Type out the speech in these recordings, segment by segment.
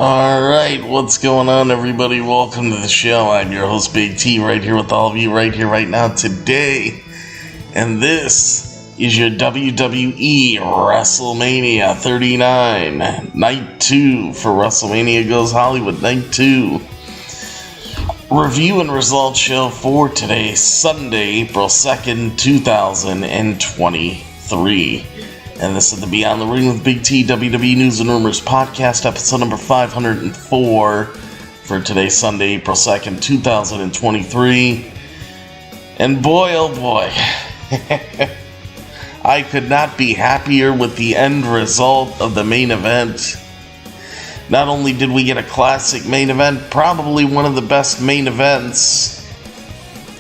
Alright, what's going on, everybody? Welcome to the show. I'm your host, Big T, right here with all of you, right here, right now, today. And this is your WWE WrestleMania 39, Night 2 for WrestleMania Goes Hollywood, Night 2. Review and results show for today, Sunday, April 2nd, 2023. And this is the Beyond the Ring with Big T WWE News and Rumors podcast, episode number 504 for today, Sunday, April 2nd, 2023. And boy, oh boy, I could not be happier with the end result of the main event. Not only did we get a classic main event, probably one of the best main events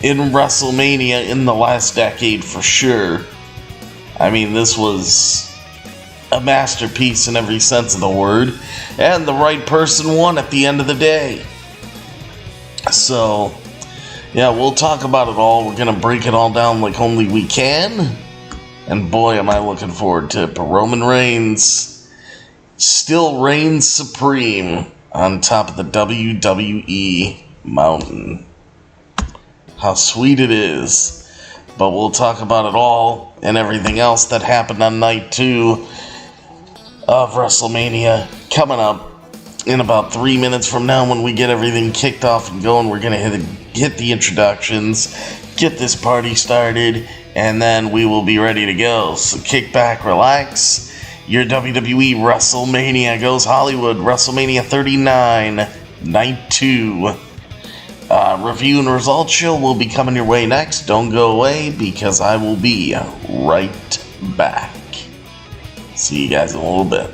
in WrestleMania in the last decade for sure. I mean, this was a masterpiece in every sense of the word, and the right person won at the end of the day. So, yeah, we'll talk about it all. We're going to break it all down like only we can, and boy, am I looking forward to it. But Roman Reigns still reigns supreme on top of the WWE mountain. How sweet it is. But we'll talk about it all and everything else that happened on night 2 of WrestleMania coming up in about 3 minutes from now. When we get everything kicked off and going, we're going to hit the introductions, get this party started, and then we will be ready to go. So kick back, relax. Your WWE WrestleMania Goes Hollywood, WrestleMania 39, Night 2. Review and results show will be coming your way next. Don't go away because I will be right back. See you guys in a little bit.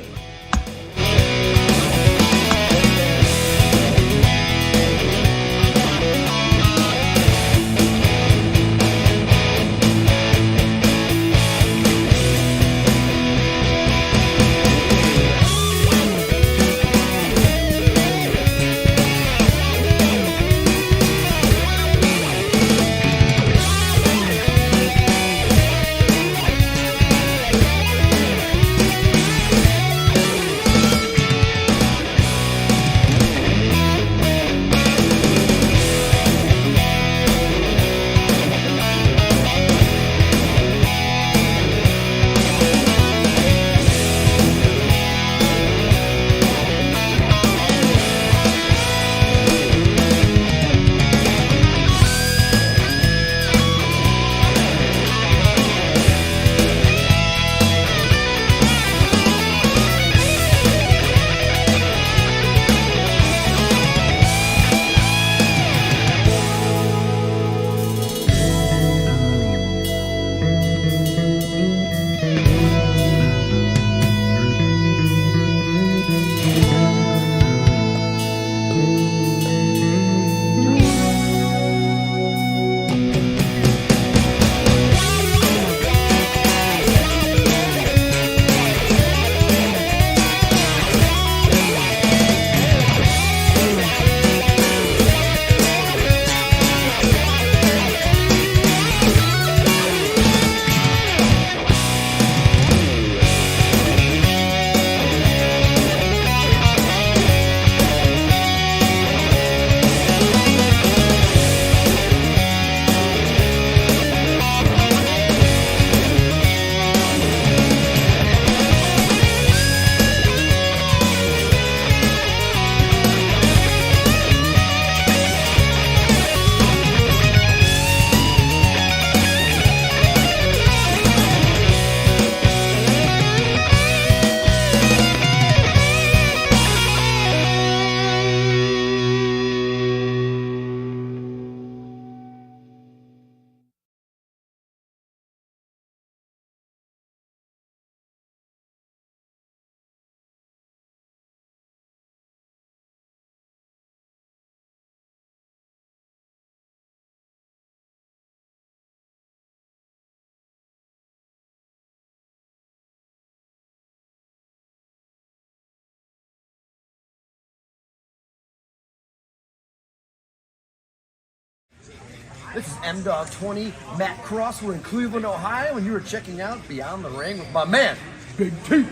This is M-Dog20, Matt Cross. We're in Cleveland, Ohio, and you are checking out Beyond the Ring with my man, Big T.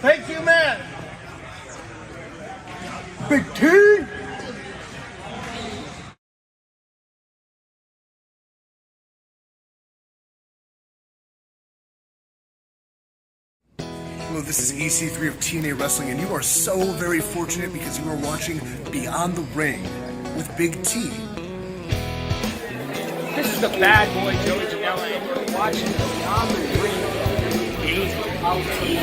Thank you, man. Big T. Hello, this is EC3 of TNA Wrestling, and you are so very fortunate because you are watching Beyond the Ring with Big T. This is the bad boy Joey Janela, and you're watching Beyond the Ring. BT.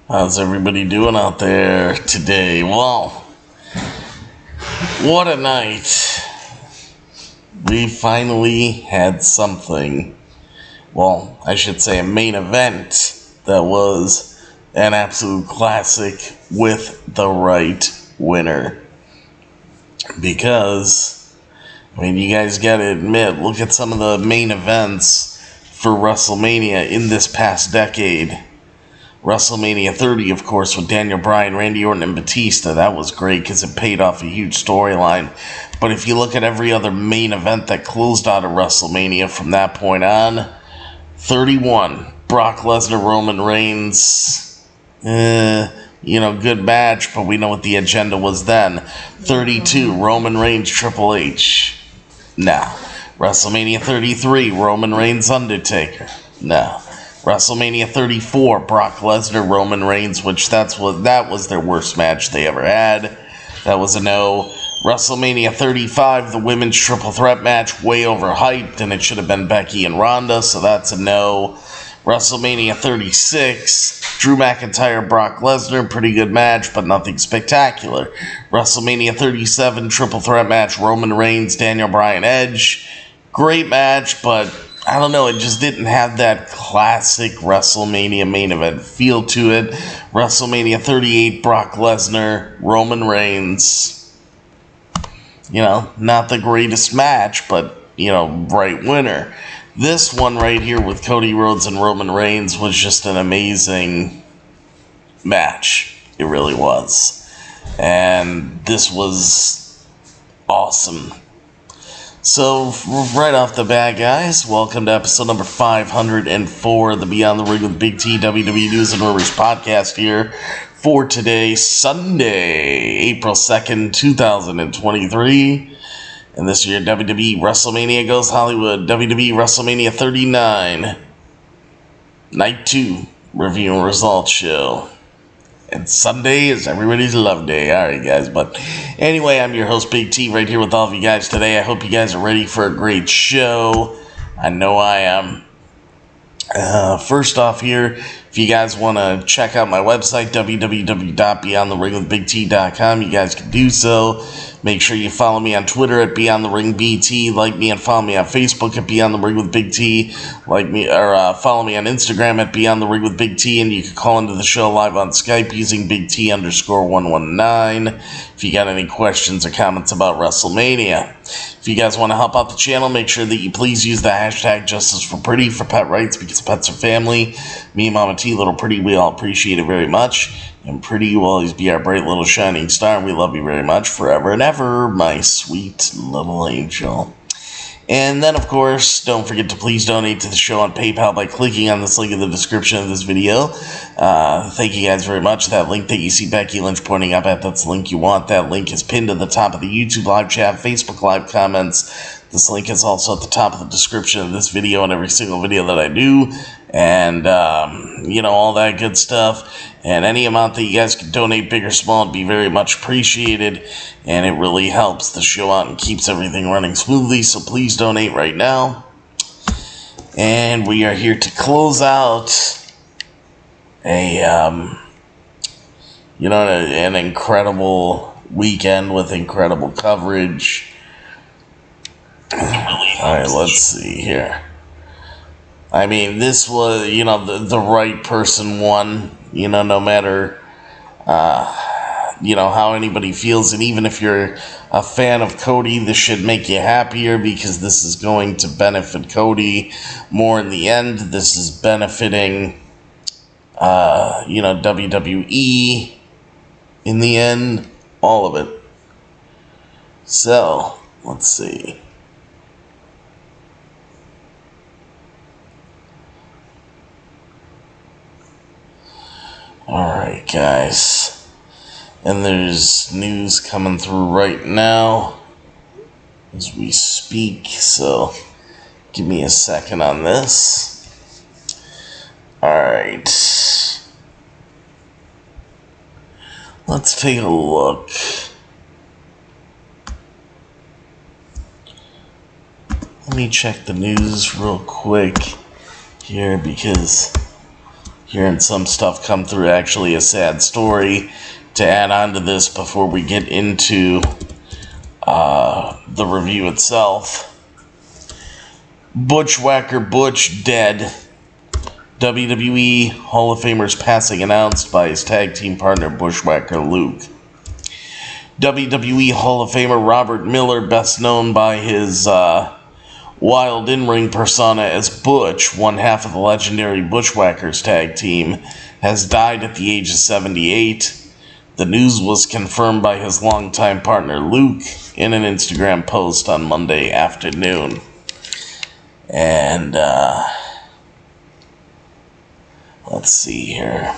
How's everybody doing out there today? Well, what a night. We finally had something. Well, I should say a main event that was an absolute classic with the right winner. Because, I mean, you guys gotta admit, look at some of the main events for WrestleMania in this past decade. WrestleMania 30, of course, with Daniel Bryan, Randy Orton, and Batista. That was great because it paid off a huge storyline. But if you look at every other main event that closed out of WrestleMania from that point on, 31, Brock Lesnar, Roman Reigns. Good match, but we know what the agenda was then. 32, Roman Reigns, Triple H. No. WrestleMania 33, Roman Reigns, Undertaker. No. WrestleMania 34, Brock Lesnar, Roman Reigns, which that was their worst match they ever had. That was a no. WrestleMania 35, the women's triple threat match, way overhyped, and it should have been Becky and Ronda, so that's a no. WrestleMania 36, Drew McIntyre, Brock Lesnar, pretty good match, but nothing spectacular. WrestleMania 37, triple threat match, Roman Reigns, Daniel Bryan, Edge. Great match, but I don't know, it just didn't have that classic WrestleMania main event feel to it. WrestleMania 38, Brock Lesnar, Roman Reigns. Not the greatest match, but, right winner. This one right here with Cody Rhodes and Roman Reigns was just an amazing match. It really was. And this was awesome. So, right off the bat, guys, welcome to episode number 504 of the Beyond the Ring with Big T WWE News and Rumors podcast here for today, Sunday, April 2nd, 2023. And this year, WWE WrestleMania Goes Hollywood, WWE WrestleMania 39, Night 2, Review and Results Show. And Sunday is everybody's love day. Alright, guys. But anyway, I'm your host, Big T, right here with all of you guys today. I hope you guys are ready for a great show. I know I am. First off here, if you guys want to check out my website, www.beyondtheringwithbigt.com, you guys can do so. Make sure you follow me on Twitter at BeyondTheRingBT, like me and follow me on Facebook at Beyond the Ring with Big T, follow me on Instagram at Beyond the Ring with Big T, and you can call into the show live on Skype using Big T_119 if you got any questions or comments about WrestleMania. If you guys want to help out the channel, make sure that you please use the hashtag Justice for Pretty for pet rights, because pets are family. Me and Mama T, Little Pretty, we all appreciate it very much. And Pretty, you will always be our bright little shining star, and we love you very much forever and ever, my sweet little angel. And then, of course, don't forget to please donate to the show on PayPal by clicking on this link in the description of this video. Thank you guys very much. That link that you see Becky Lynch pointing up at, that's the link you want. That link is pinned to the top of the YouTube live chat, Facebook live comments, This link is also at the top of the description of this video and every single video that I do. And, all that good stuff. And any amount that you guys can donate, big or small, would be very much appreciated. And it really helps the show out and keeps everything running smoothly. So please donate right now. And we are here to close out an incredible weekend with incredible coverage. Alright, let's see here. I mean, this was, the right person won, no matter, how anybody feels. And even if you're a fan of Cody, this should make you happier because this is going to benefit Cody more in the end. This is benefiting, WWE in the end, all of it. So, let's see. Alright, guys. And there's news coming through right now as we speak, so give me a second on this. Alright. Let's take a look. Let me check the news real quick here because hearing some stuff come through, actually a sad story to add on to this before we get into the review itself. Bushwhacker Butch dead. WWE Hall of Famers passing announced by his tag team partner Bushwhacker Luke. WWE Hall of Famer Robert Miller, best known by his wild in-ring persona as Butch, one half of the legendary Bushwhackers tag team, has died at the age of 78. The news was confirmed by his longtime partner Luke in an Instagram post on Monday afternoon. And, let's see here.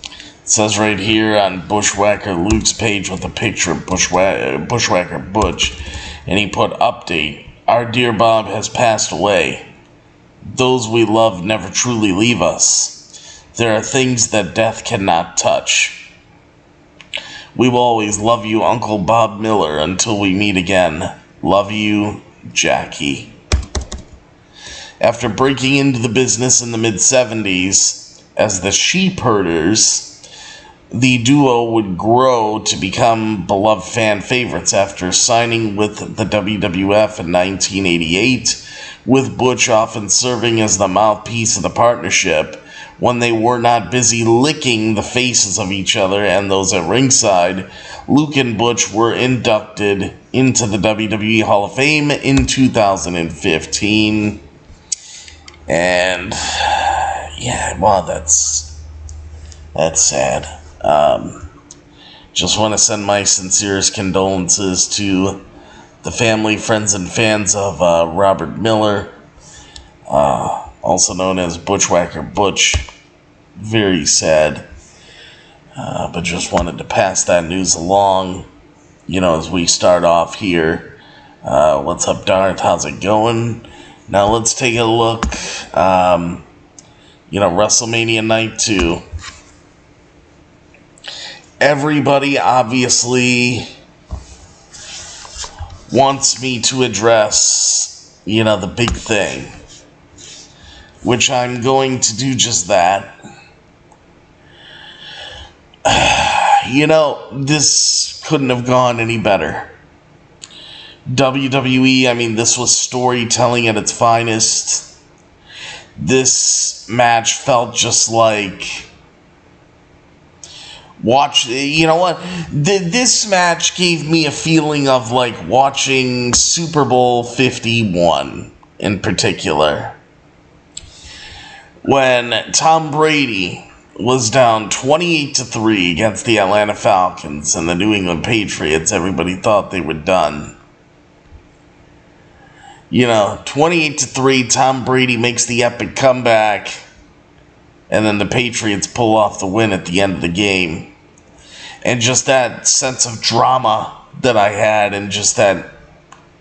It says right here on Bushwhacker Luke's page with a picture of Bushwhacker Butch, and he put, "Update. Our dear Bob has passed away. Those we love never truly leave us. There are things that death cannot touch. We will always love you, Uncle Bob Miller, until we meet again. Love you, Jackie." After breaking into the business in the mid-70s as the Sheep Herders, the duo would grow to become beloved fan favorites after signing with the WWF in 1988, with Butch often serving as the mouthpiece of the partnership. When they were not busy licking the faces of each other and those at ringside, Luke and Butch were inducted into the WWE Hall of Fame in 2015. And, yeah, wow, that's sad. Just want to send my sincerest condolences to the family, friends, and fans of Robert Miller, also known as Bushwhacker Butch. Very sad. But just wanted to pass that news along, as we start off here. What's up, Darth? How's it going? Now let's take a look. WrestleMania Night 2. Everybody obviously wants me to address, the big thing, which I'm going to do just that. This couldn't have gone any better. WWE, this was storytelling at its finest. This match felt just like... This match gave me a feeling of like watching Super Bowl 51 in particular. When Tom Brady was down 28-3 against the Atlanta Falcons and the New England Patriots, everybody thought they were done. 28-3, Tom Brady makes the epic comeback, and then the Patriots pull off the win at the end of the game. And just that sense of drama that I had, and just that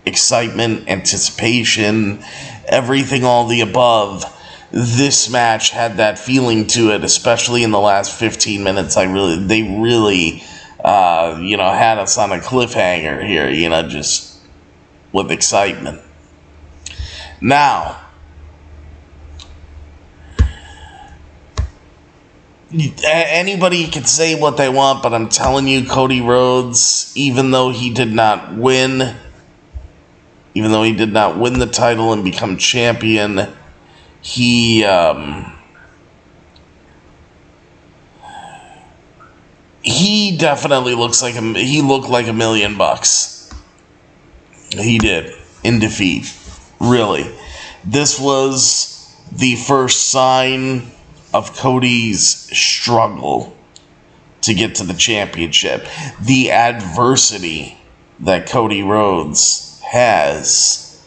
excitement, anticipation, everything, all the above. This match had that feeling to it, especially in the last 15 minutes. They really, had us on a cliffhanger here, just with excitement. Now, anybody can say what they want, but I'm telling you, Cody Rhodes, even though he did not win the title and become champion, he definitely looked like $1 million. He did, in defeat. Really. This was the first sign of Cody's struggle to get to the championship. The adversity that Cody Rhodes has.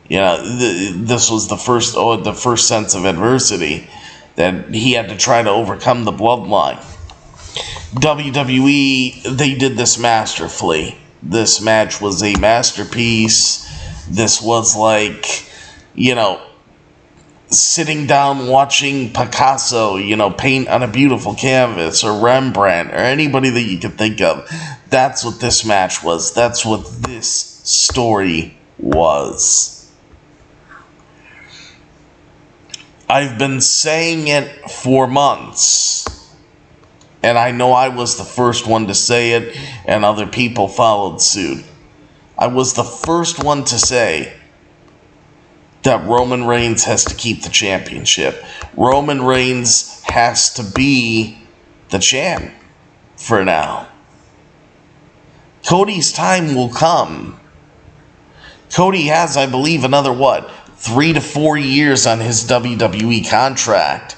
This was the first sense of adversity that he had to try to overcome the bloodline. WWE, they did this masterfully. This match was a masterpiece. This was like, sitting down watching Picasso, paint on a beautiful canvas, or Rembrandt, or anybody that you could think of. That's what this match was. That's what this story was. I've been saying it for months, and I know I was the first one to say it, and other people followed suit. I was the first one to say that Roman Reigns has to keep the championship. Roman Reigns has to be the champ for now. Cody's time will come. Cody has, I believe, another 3 to 4 years on his WWE contract.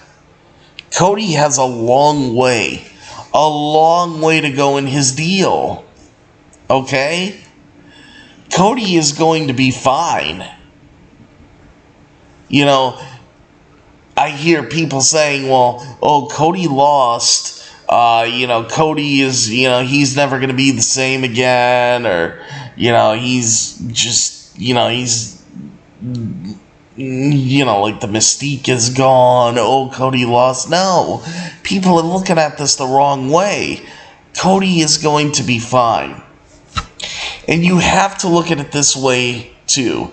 Cody has a long way to go in his deal. Okay? Cody is going to be fine. I hear people saying, Cody lost. Cody is, he's never going to be the same again. Or, he's just, he's, like the mystique is gone. Oh, Cody lost. No, people are looking at this the wrong way. Cody is going to be fine. And you have to look at it this way, too.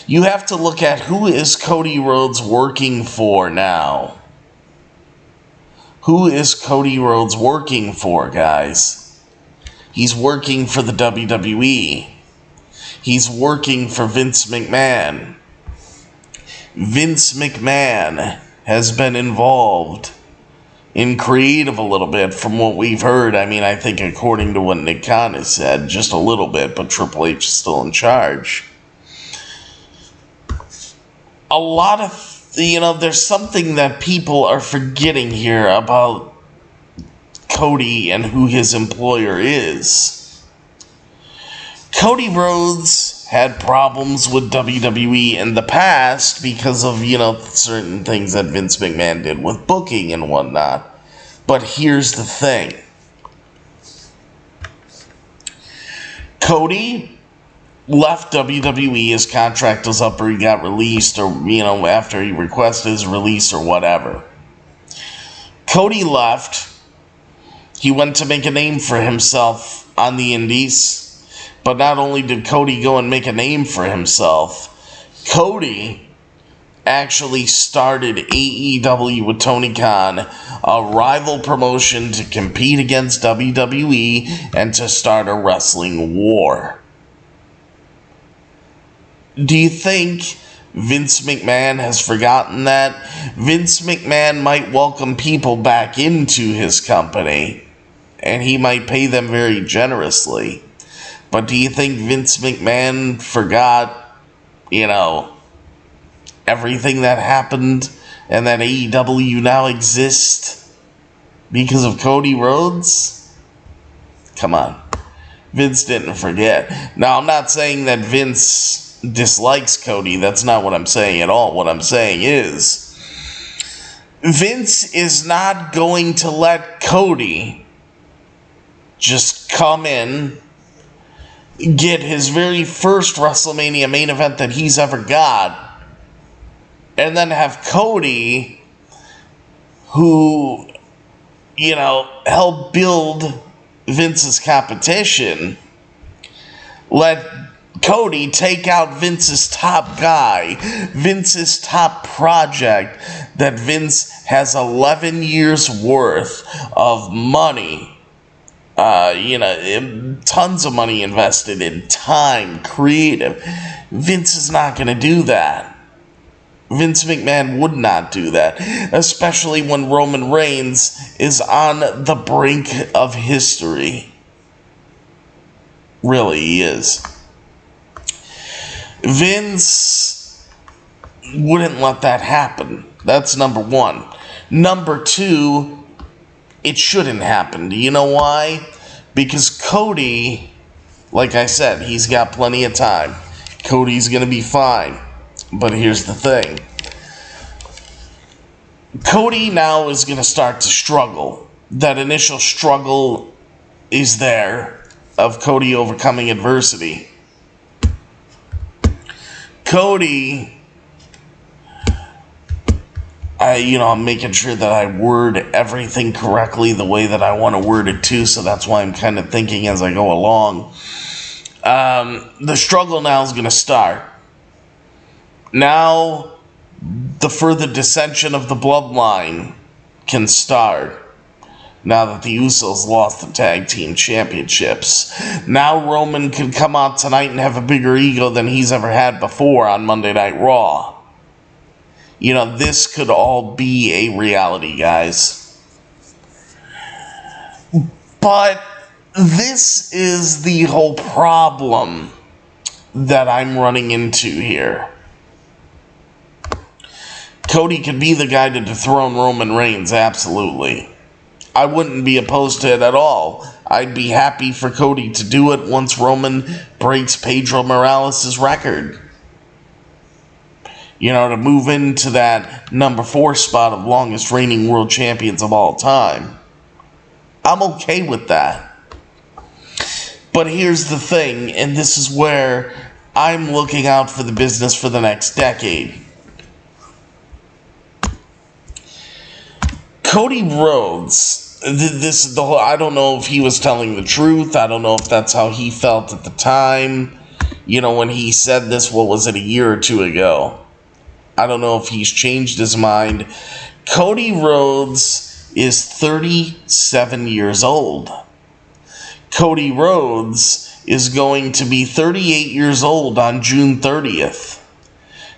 You have to look at who is Cody Rhodes working for now. Who is Cody Rhodes working for, guys? He's working for the WWE. He's working for Vince McMahon. Vince McMahon has been involved in creative a little bit from what we've heard. I mean, I think according to what Nick Khan has said, just a little bit, but Triple H is still in charge. A lot of, there's something that people are forgetting here about Cody and who his employer is. Cody Rhodes had problems with WWE in the past because of, certain things that Vince McMahon did with booking and whatnot. But here's the thing. Cody left WWE, his contract was up or he got released, or, after he requested his release or whatever. Cody left. He went to make a name for himself on the indies. But not only did Cody go and make a name for himself, Cody actually started AEW with Tony Khan, a rival promotion to compete against WWE and to start a wrestling war. Do you think Vince McMahon has forgotten that? Vince McMahon might welcome people back into his company, and he might pay them very generously. But do you think Vince McMahon forgot, everything that happened and that AEW now exists because of Cody Rhodes? Come on. Vince didn't forget. Now, I'm not saying that Vince dislikes Cody. That's not what I'm saying at all. What I'm saying is, Vince is not going to let Cody just come in, get his very first WrestleMania main event that he's ever got, and then have Cody, who, you know, helped build Vince's competition, let Cody take out Vince's top guy, Vince's top project that Vince has 11 years worth of money, tons of money invested in, time, creative. Vince is not going to do that. Vince McMahon would not do that, especially when Roman Reigns is on the brink of history. Really, he is. Vince wouldn't let that happen. That's number one. Number two, it shouldn't happen. Do you know why? Because Cody, like I said, he's got plenty of time. Cody's going to be fine. But here's the thing. Cody now is going to start to struggle. That initial struggle is there of Cody overcoming adversity. Cody, I'm making sure that I word everything correctly the way that I want to word it too, so that's why I'm kind of thinking as I go along. The struggle now is going to start. Now, the further dissension of the bloodline can start. Now that the Usos lost the tag team championships. Now Roman can come out tonight and have a bigger ego than he's ever had before on Monday Night Raw. This could all be a reality, guys. But this is the whole problem that I'm running into here. Cody could be the guy to dethrone Roman Reigns, absolutely. I wouldn't be opposed to it at all. I'd be happy for Cody to do it once Roman breaks Pedro Morales' record. To move into that number 4 spot of longest reigning world champions of all time. I'm okay with that. But here's the thing, and this is where I'm looking out for the business for the next decade. Cody Rhodes, this is the whole, I don't know if he was telling the truth. I don't know if that's how he felt at the time. When he said this, what was it, a year or two ago? I don't know if he's changed his mind. Cody Rhodes is 37 years old. Cody Rhodes is going to be 38 years old on June 30th.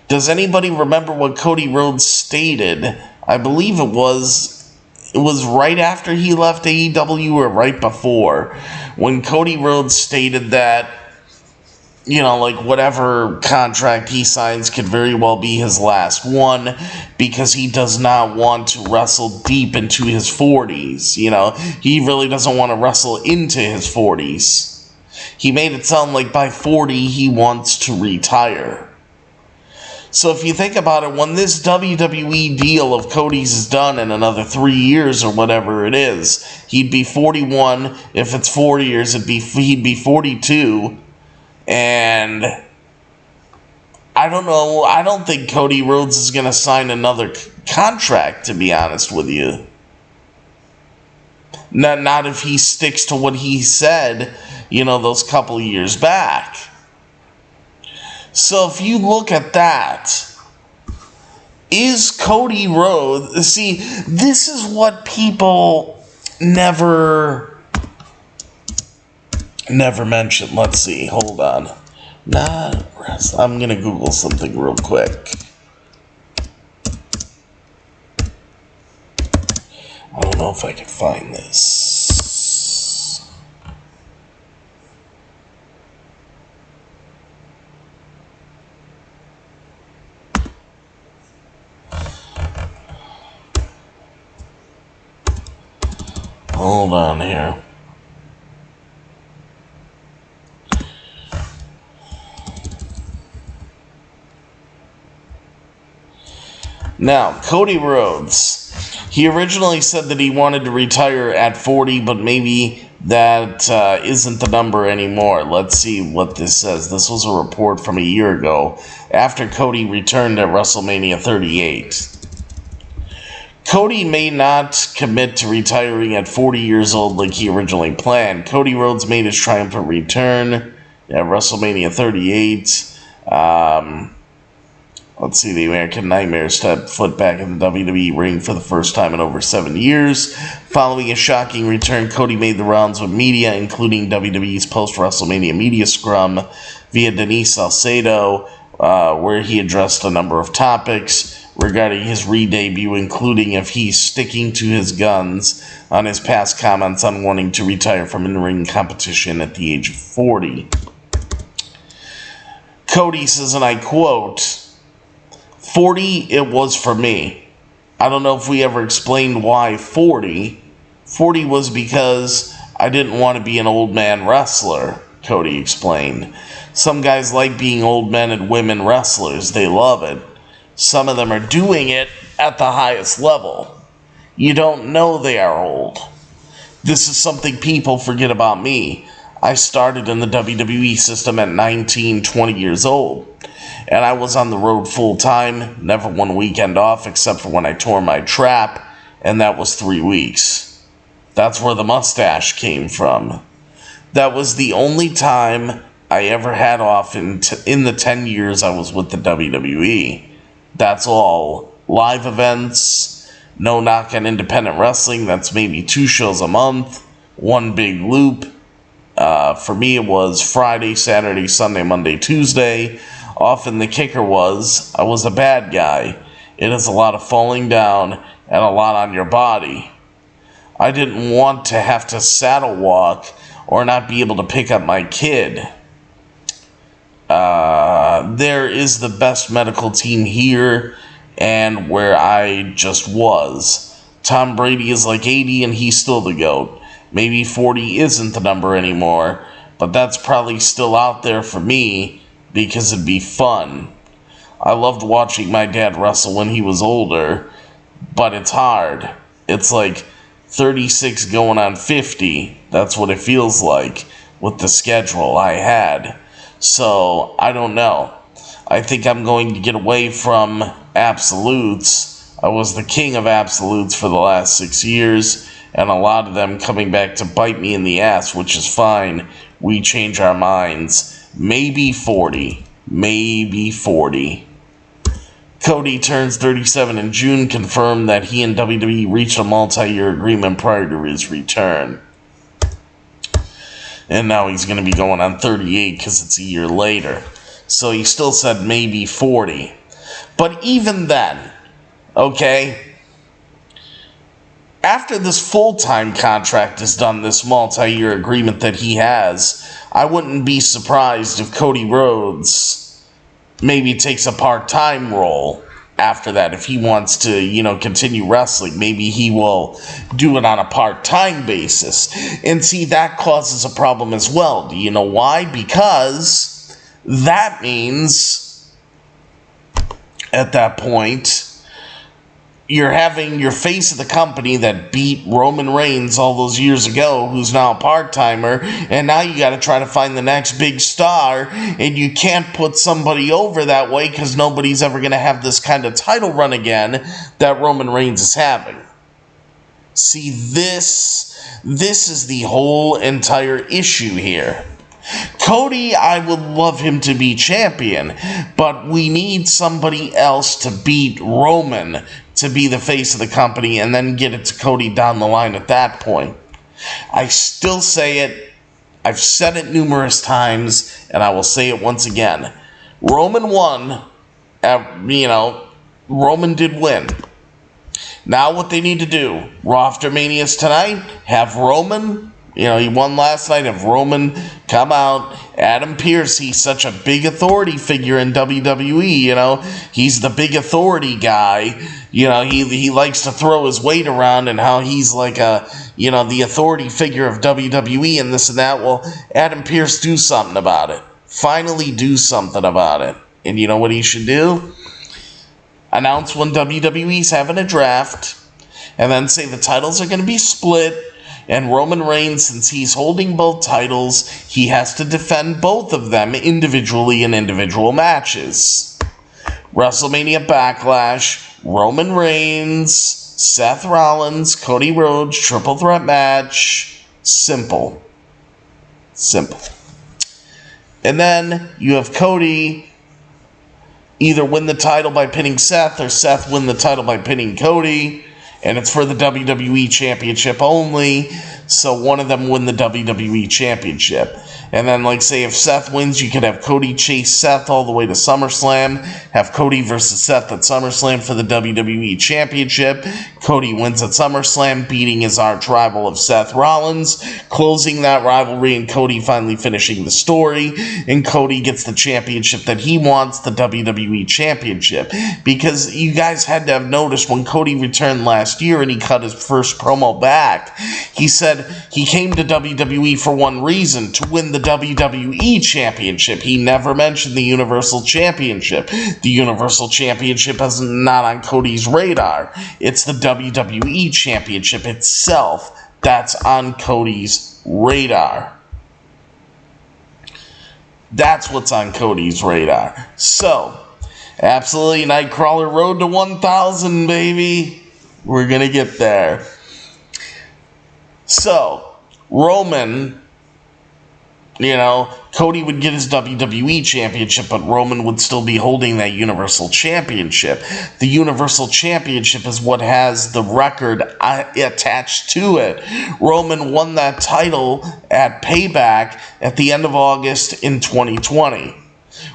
Does anybody remember what Cody Rhodes stated? I believe it was right after he left AEW or right before, when Cody Rhodes stated that, whatever contract he signs could very well be his last one, because he does not want to wrestle deep into his 40s. He really doesn't want to wrestle into his 40s. He made it sound like by 40 he wants to retire. So if you think about it, when this WWE deal of Cody's is done in another 3 years or whatever it is, he'd be 41. If it's 4 years, he'd be 42. And I don't know. I don't think Cody Rhodes is going to sign another contract, to be honest with you. Not if he sticks to what he said, those couple years back. So if you look at that, is Cody Rhodes... See, this is what people never mention. Let's see, hold on. I'm going to Google something real quick. I don't know if I can find this. Hold on here. Now, Cody Rhodes. He originally said that he wanted to retire at 40, but maybe that isn't the number anymore. Let's see what this says. This was a report from a year ago after Cody returned at WrestleMania 38. Cody may not commit to retiring at 40 years old like he originally planned. Cody Rhodes made his triumphant return at WrestleMania 38. Let's see, the American Nightmare stepped foot back in the WWE ring for the first time in over 7 years. Following a shocking return, Cody made the rounds with media, including WWE's post-WrestleMania media scrum via Denise Salcedo, where he addressed a number of topics regarding his re-debut, including if he's sticking to his guns on his past comments on wanting to retire from in-ring competition at the age of 40. Cody says, and I quote, 40, it was for me. I don't know if we ever explained why 40. 40 was because I didn't want to be an old man wrestler, Cody explained. Some guys like being old men and women wrestlers. They love it. Some of them are doing it at the highest level. You don't know they are old. This is something people forget about me. I started in the WWE system at 19, 20 years old. And I was on the road full time, never one weekend off except for when I tore my trap, and that was 3 weeks. That's where the mustache came from. That was the only time I ever had off in the 10 years I was with the WWE. That's all. Live events, no knock on independent wrestling, that's maybe 2 shows a month, one big loop. For me it was Friday, Saturday, Sunday, Monday, Tuesday. Often the kicker was, I was a bad guy. It is a lot of falling down and a lot on your body. I didn't want to have to saddle walk or not be able to pick up my kid. There is the best medical team here and where I just was. Tom Brady is like 80 and he's still the GOAT. Maybe 40 isn't the number anymore, but that's probably still out there for me because it'd be fun. I loved watching my dad wrestle when he was older, but it's hard. It's like 36 going on 50. That's what it feels like with the schedule I had. So, I don't know. I think I'm going to get away from absolutes. I was the king of absolutes for the last 6 years, and a lot of them coming back to bite me in the ass, which is fine. We change our minds. Maybe 40. Maybe 40. Cody turns 37 in June, confirmed that he and WWE reached a multi-year agreement prior to his return. And now he's going to be going on 38 because it's a year later. So he still said maybe 40. But even then, okay, after this full-time contract is done, this multi-year agreement that he has, I wouldn't be surprised if Cody Rhodes maybe takes a part-time role after that. If he wants to, continue wrestling, maybe he will do it on a part-time basis. And see, that causes a problem as well. Do you know why? Because that means at that point, you're having your face of the company that beat Roman Reigns all those years ago, who's now a part-timer, and now you got to try to find the next big star, and you can't put somebody over that way because nobody's ever going to have this kind of title run again that Roman Reigns is having. See, this is the whole entire issue here. Cody, I would love him to be champion, but we need somebody else to beat Roman to be the face of the company and then get it to Cody down the line at that point. I still say it. I've said it numerous times, and I will say it once again. Roman won. Roman did win. Now what they need to do, Raw after Mania's tonight, have Roman... he won last night. Have Roman come out. Adam Pearce, he's such a big authority figure in WWE, He's the big authority guy. He likes to throw his weight around and how he's like the authority figure of WWE and this and that. Well, Adam Pearce, do something about it. Finally do something about it. And you know what he should do? Announce when WWE's having a draft and then say the titles are going to be split. And Roman Reigns, since he's holding both titles, he has to defend both of them individually in individual matches. WrestleMania Backlash, Roman Reigns, Seth Rollins, Cody Rhodes, triple threat match. Simple. And then you have Cody either win the title by pinning Seth or Seth win the title by pinning Cody. And it's for the WWE Championship only. So one of them win the WWE Championship. And then, like, say, if Seth wins, you could have Cody chase Seth all the way to SummerSlam. Have Cody versus Seth at SummerSlam for the WWE Championship. Cody wins at SummerSlam, beating his arch rival of Seth Rollins, closing that rivalry, and Cody finally finishing the story. And Cody gets the championship that he wants, the WWE Championship. Because you guys had to have noticed when Cody returned last year and he cut his first promo back, he said he came to WWE for one reason, to win the WWE Championship. He never mentioned the Universal Championship. The Universal Championship is not on Cody's radar. It's the WWE Championship itself that's on Cody's radar. That's what's on Cody's radar. So, absolutely, Nightcrawler road to 1,000, baby. We're going to get there. So, Roman, Cody would get his WWE Championship, but Roman would still be holding that Universal Championship. The Universal Championship is what has the record attached to it. Roman won that title at Payback at the end of August in 2020.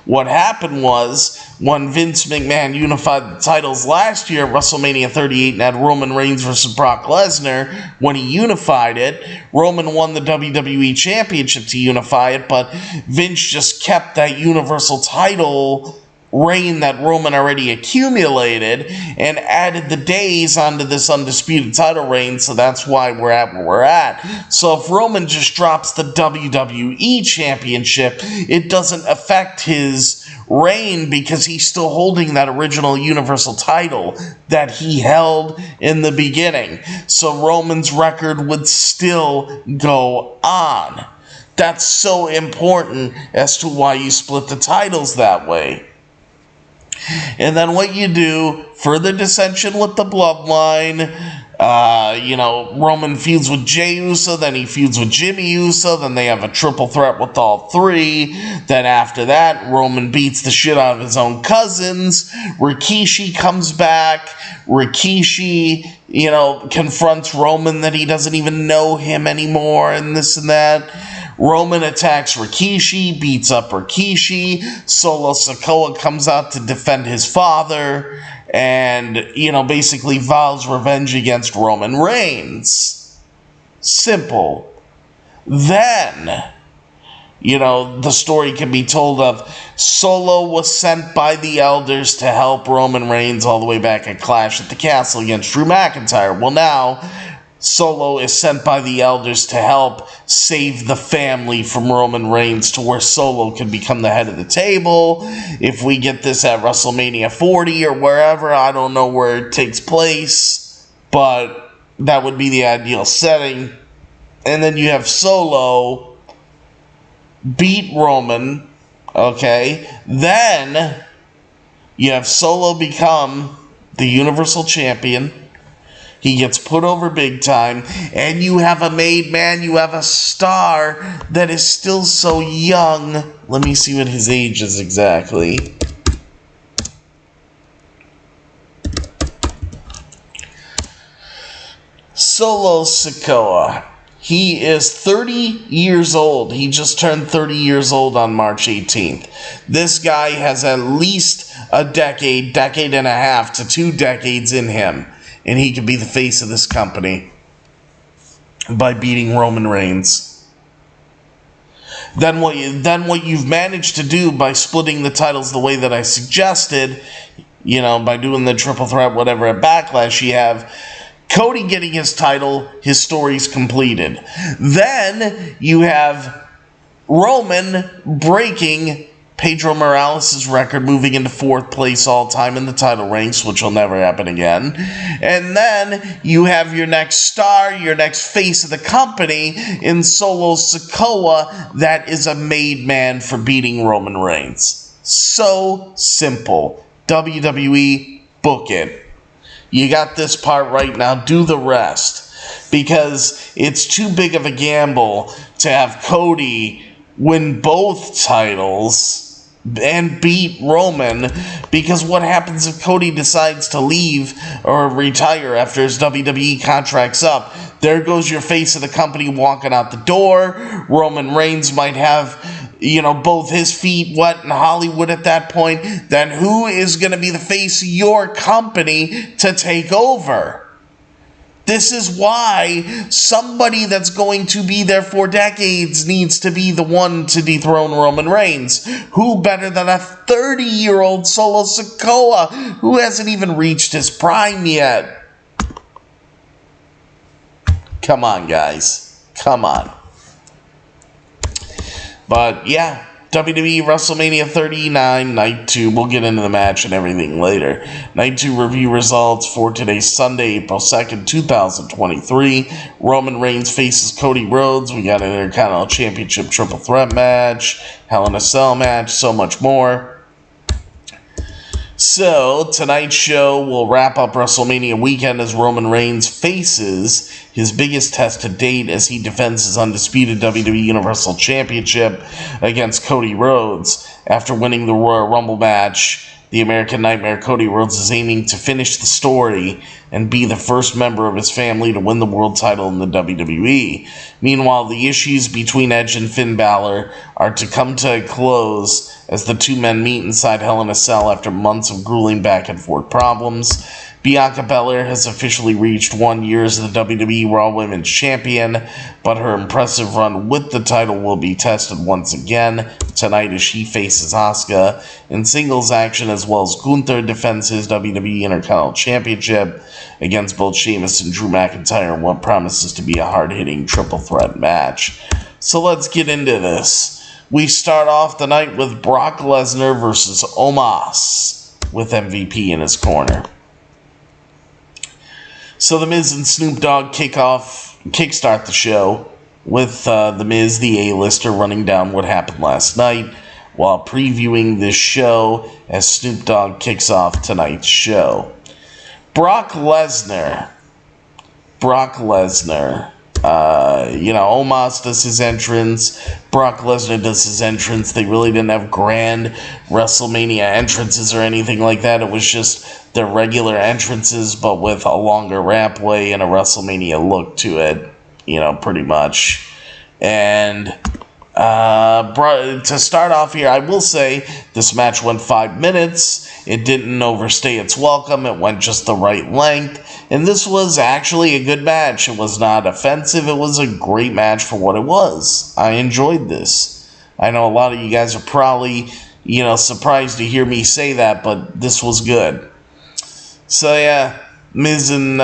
What happened was, when Vince McMahon unified the titles last year at WrestleMania 38 and had Roman Reigns versus Brock Lesnar, when he unified it, Roman won the WWE Championship to unify it, but Vince just kept that Universal title reign that Roman already accumulated and added the days onto this undisputed title reign, so that's why we're at where we're at. So if Roman just drops the WWE Championship, it doesn't affect his reign because he's still holding that original Universal title that he held in the beginning. So Roman's record would still go on. That's so important as to why you split the titles that way. And then what you do, further dissension with the bloodline. Roman feuds with Jey Uso, then he feuds with Jimmy Uso, then they have a triple threat with all three. Then after that, Roman beats the shit out of his own cousins. Rikishi comes back. Rikishi, confronts Roman that he doesn't even know him anymore and this and that. Roman attacks Rikishi, beats up Rikishi. Solo Sikoa comes out to defend his father and, basically vows revenge against Roman Reigns. Simple. Then, the story can be told of Solo was sent by the elders to help Roman Reigns all the way back at Clash at the Castle against Drew McIntyre. Well, now Solo is sent by the elders to help save the family from Roman Reigns to where Solo can become the head of the table. If we get this at WrestleMania 40 or wherever, I don't know where it takes place, but that would be the ideal setting. And then you have Solo beat Roman, okay? Then you have Solo become the Universal Champion. He gets put over big time, and you have a made man, you have a star that is still so young. Let me see what his age is exactly. Solo Sikoa. He is 30 years old. He just turned 30 years old on March 18th. This guy has at least a decade and a half to 2 decades in him. And he could be the face of this company by beating Roman Reigns. Then what you've managed to do by splitting the titles the way that I suggested, by doing the triple threat, whatever, at Backlash, you have Cody getting his title, his story's completed. Then you have Roman breaking Pedro Morales' record moving into 4th place all-time in the title ranks, which will never happen again. And then you have your next star, your next face of the company in Solo Sikoa that is a made man for beating Roman Reigns. So simple. WWE, book it. You got this part right now, do the rest. Because it's too big of a gamble to have Cody win both titles and beat Roman, because what happens if Cody decides to leave or retire after his WWE contract's up? There goes your face of the company walking out the door. Roman Reigns might have, both his feet wet in Hollywood at that point. Then who is going to be the face of your company to take over? This is why somebody that's going to be there for decades needs to be the one to dethrone Roman Reigns. Who better than a 30-year-old Solo Sikoa who hasn't even reached his prime yet? Come on, guys. Come on. But, yeah. WWE WrestleMania 39, Night 2. We'll get into the match and everything later. Night 2 review results for today's Sunday, April 2nd, 2023. Roman Reigns faces Cody Rhodes. We got an Intercontinental Championship triple threat match, Hell in a Cell match, so much more. So, tonight's show will wrap up WrestleMania weekend as Roman Reigns faces his biggest test to date as he defends his undisputed WWE Universal Championship against Cody Rhodes. After winning the Royal Rumble match, the American Nightmare Cody Rhodes is aiming to finish the story and be the first member of his family to win the world title in the WWE. Meanwhile, the issues between Edge and Finn Balor are to come to a close as the two men meet inside Hell in a Cell after months of grueling back-and-forth problems. Bianca Belair has officially reached 1 year as the WWE Raw Women'S Champion, but her impressive run with the title will be tested once again tonight as she faces Asuka in singles action, as well as Gunther defends his WWE Intercontinental Championship against both Sheamus and Drew McIntyre in what promises to be a hard-hitting triple threat match. So let's get into this. We start off the night with Brock Lesnar versus Omos with MVP in his corner. So The Miz and Snoop Dogg kickstart the show with The Miz, the A-lister, running down what happened last night while previewing this show as Snoop Dogg kicks off tonight's show. Brock Lesnar. Omos does his entrance. Brock Lesnar does his entrance. They really didn't have grand WrestleMania entrances or anything like that. It was just their regular entrances, but with a longer rampway and a WrestleMania look to it, pretty much. And to start off here, I will say this match went 5 minutes. It didn't overstay its welcome. It went just the right length. And this was actually a good match. It was not offensive. It was a great match for what it was. I enjoyed this. I know a lot of you guys are probably, surprised to hear me say that, but this was good. So, yeah, Miz and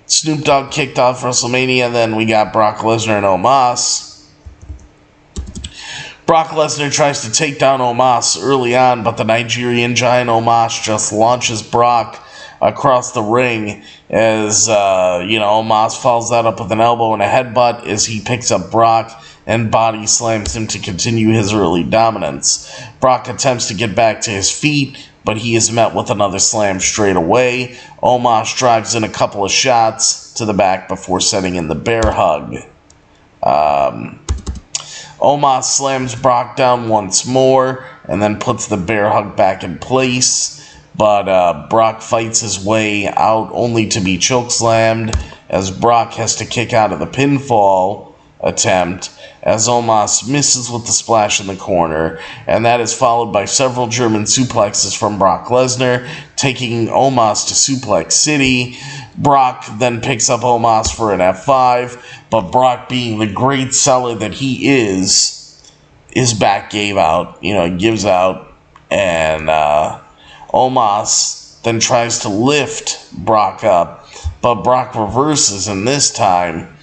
Snoop Dogg kicked off WrestleMania. Then we got Brock Lesnar and Omos. Brock Lesnar tries to take down Omos early on, but the Nigerian giant Omos just launches Brock across the ring as, Omos follows that up with an elbow and a headbutt as he picks up Brock and body slams him to continue his early dominance. Brock attempts to get back to his feet, but he is met with another slam straight away. Omos drives in a couple of shots to the back before setting in the bear hug. Omos slams Brock down once more and then puts the bear hug back in place. But Brock fights his way out only to be chokeslammed as Brock has to kick out of the pinfall attempt as Omos misses with the splash in the corner. And that is followed by several German suplexes from Brock Lesnar, taking Omos to Suplex City. Brock then picks up Omos for an F5, but Brock, being the great seller that he is, his back gives out, and Omos then tries to lift Brock up, but Brock reverses, and this time